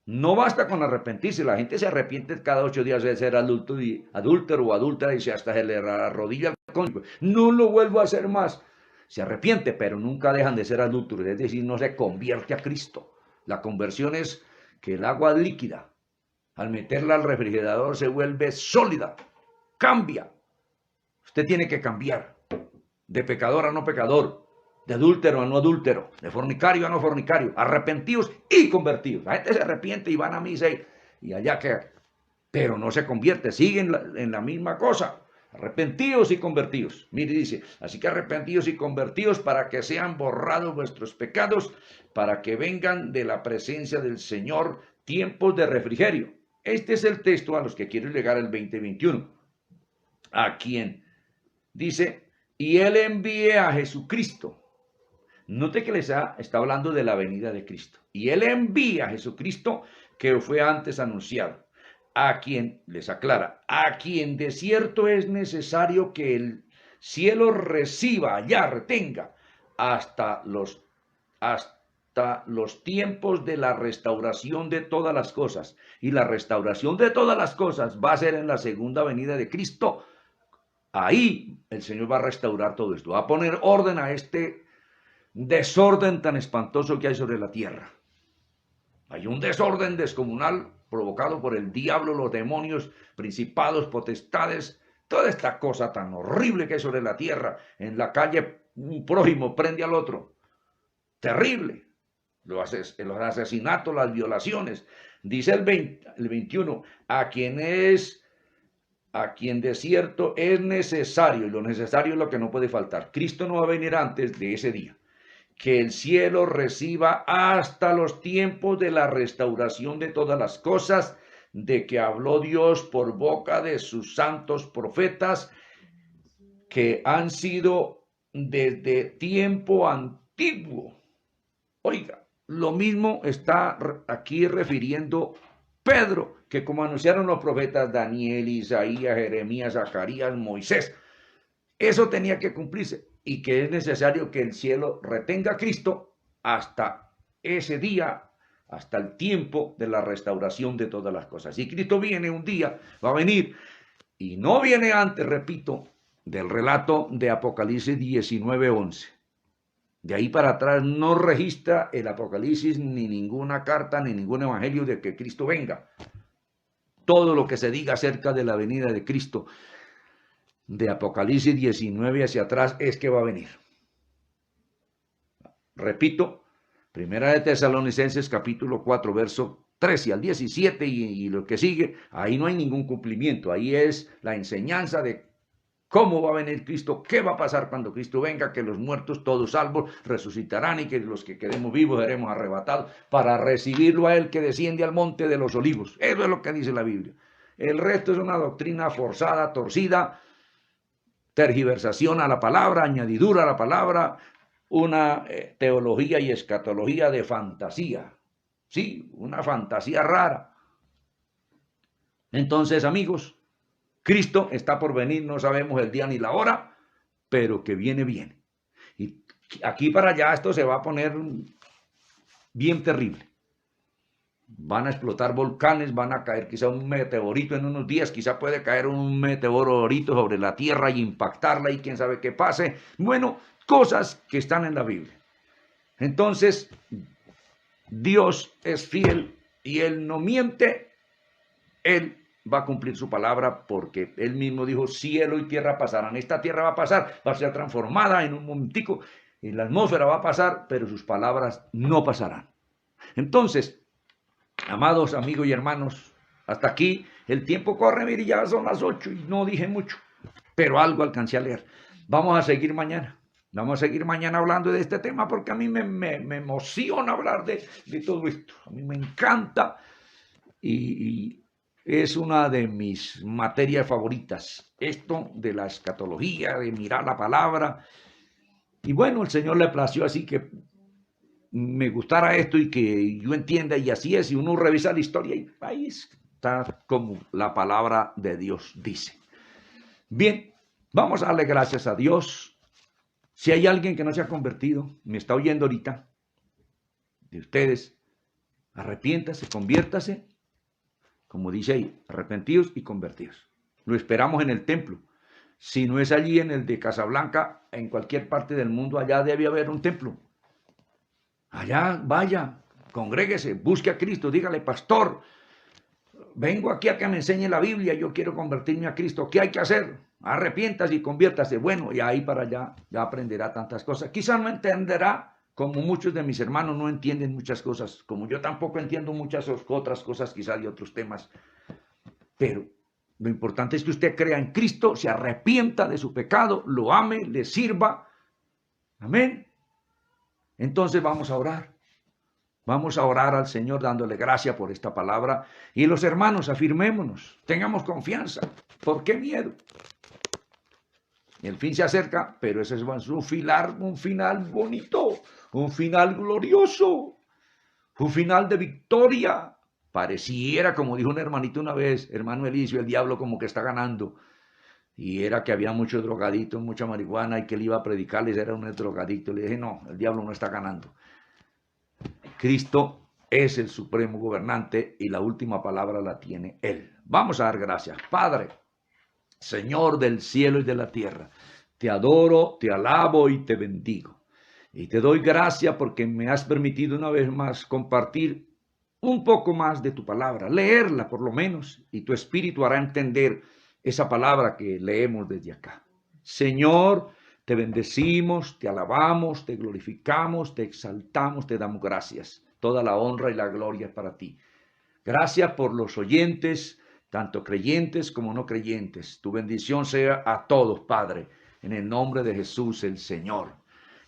Speaker 1: No basta con arrepentirse. La gente se arrepiente cada 8 días de ser adúltero o adúltera y hasta se le arrodilla al cónyuge. No lo vuelvo a hacer más. Se arrepiente, pero nunca dejan de ser adúlteros. Es decir, no se convierte a Cristo. La conversión es que el agua líquida, al meterla al refrigerador, se vuelve sólida. Cambia. Usted tiene que cambiar. De pecador a no pecador. De adúltero a no adúltero, de fornicario a no fornicario, arrepentidos y convertidos. La gente se arrepiente y van a misa y allá que, pero no se convierte, siguen en la misma cosa. Arrepentidos y convertidos. Mire, dice, así que arrepentidos y convertidos para que sean borrados vuestros pecados, para que vengan de la presencia del Señor tiempos de refrigerio. Este es el texto a los que quiero llegar el 2021. A quien dice, y Él envíe a Jesucristo. Note que está hablando de la venida de Cristo. Y Él envía a Jesucristo que fue antes anunciado. A quien, les aclara, a quien de cierto es necesario que el cielo reciba, allá retenga, hasta los tiempos de la restauración de todas las cosas. Y la restauración de todas las cosas va a ser en la segunda venida de Cristo. Ahí el Señor va a restaurar todo esto, va a poner orden a este desorden tan espantoso que hay sobre la tierra. Hay un desorden descomunal provocado por el diablo, los demonios, principados, potestades, toda esta cosa tan horrible que hay sobre la tierra. En la calle un prójimo prende al otro. Terrible. Los asesinatos, las violaciones. Dice el 21, a quien de cierto es necesario, y lo necesario es lo que no puede faltar. Cristo no va a venir antes de ese día. Que el cielo reciba hasta los tiempos de la restauración de todas las cosas, de que habló Dios por boca de sus santos profetas, que han sido desde tiempo antiguo. Oiga, lo mismo está aquí refiriendo Pedro, que como anunciaron los profetas Daniel, Isaías, Jeremías, Zacarías, Moisés, eso tenía que cumplirse. Y que es necesario que el cielo retenga a Cristo hasta ese día, hasta el tiempo de la restauración de todas las cosas. Si Cristo viene un día, va a venir, y no viene antes, repito, del relato de Apocalipsis 19:11. De ahí para atrás no registra el Apocalipsis ni ninguna carta ni ningún evangelio de que Cristo venga. Todo lo que se diga acerca de la venida de Cristo de Apocalipsis 19 hacia atrás es que va a venir. Repito, Primera de Tesalonicenses capítulo 4, verso 13 al 17 y lo que sigue, ahí no hay ningún cumplimiento, ahí es la enseñanza de cómo va a venir Cristo, qué va a pasar cuando Cristo venga, que los muertos todos salvos resucitarán y que los que quedemos vivos seremos arrebatados para recibirlo a Él que desciende al monte de los olivos. Eso es lo que dice la Biblia. El resto es una doctrina forzada, torcida, tergiversación a la palabra, añadidura a la palabra, una teología y escatología de fantasía. Sí, una fantasía rara. Entonces, amigos, Cristo está por venir, no sabemos el día ni la hora, pero que viene. Y aquí para allá esto se va a poner bien terrible. Van a explotar volcanes, van a caer quizá un meteorito en unos días, quizá puede caer un meteorito sobre la Tierra y impactarla y quién sabe qué pase. Bueno, cosas que están en la Biblia. Entonces, Dios es fiel y Él no miente. Él va a cumplir su palabra porque Él mismo dijo, cielo y tierra pasarán. Esta tierra va a pasar, va a ser transformada en un momentico, y la atmósfera va a pasar, pero sus palabras no pasarán. Entonces, amados amigos y hermanos, hasta aquí el tiempo corre, mire, ya son las 8 y no dije mucho, pero algo alcancé a leer. Vamos a seguir mañana. Vamos a seguir mañana hablando de este tema porque a mí me emociona hablar de todo esto. A mí me encanta y es una de mis materias favoritas. Esto de la escatología, de mirar la palabra. Y bueno, el Señor le plació así que me gustara esto y que yo entienda, y así es, y uno revisa la historia y ahí está como la palabra de Dios dice. Bien, vamos a darle gracias a Dios. Si hay alguien que no se ha convertido, me está oyendo ahorita, de ustedes, arrepiéntase, conviértase, como dice ahí, arrepentidos y convertidos. Lo esperamos en el templo. Si no es allí en el de Casablanca, en cualquier parte del mundo, allá debe haber un templo. Allá vaya, congréguese, busque a Cristo, dígale, pastor, vengo aquí a que me enseñe la Biblia, yo quiero convertirme a Cristo, ¿qué hay que hacer? Arrepiéntase y conviértase. Bueno, y ahí para allá ya aprenderá tantas cosas. Quizás no entenderá, como muchos de mis hermanos no entienden muchas cosas, como yo tampoco entiendo muchas otras cosas, quizás de otros temas. Pero lo importante es que usted crea en Cristo, se arrepienta de su pecado, lo ame, le sirva. Amén. Entonces vamos a orar. Vamos a orar al Señor dándole gracias por esta palabra. Y los hermanos, afirmémonos, tengamos confianza. ¿Por qué miedo? El fin se acerca, pero ese es un final bonito, un final glorioso, un final de victoria. Pareciera, como dijo un hermanito una vez, hermano Elicio, el diablo como que está ganando. Y era que había muchos drogaditos, mucha marihuana, y que él iba a predicarles, era un drogadicto. Le dije, no, el diablo no está ganando. Cristo es el supremo gobernante y la última palabra la tiene Él. Vamos a dar gracias. Padre, Señor del cielo y de la tierra, te adoro, te alabo y te bendigo. Y te doy gracias porque me has permitido una vez más compartir un poco más de tu palabra, leerla por lo menos, y tu espíritu hará entender esa palabra que leemos desde acá. Señor, te bendecimos, te alabamos, te glorificamos, te exaltamos, te damos gracias. Toda la honra y la gloria es para ti. Gracias por los oyentes, tanto creyentes como no creyentes. Tu bendición sea a todos, Padre, en el nombre de Jesús el Señor.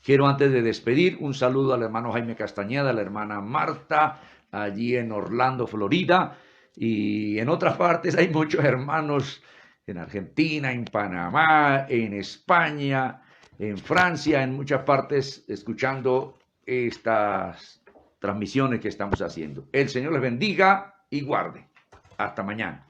Speaker 1: Quiero antes de despedir un saludo al hermano Jaime Castañeda, a la hermana Marta, allí en Orlando, Florida, y en otras partes hay muchos hermanos en Argentina, en Panamá, en España, en Francia, en muchas partes, escuchando estas transmisiones que estamos haciendo. El Señor les bendiga y guarde. Hasta mañana.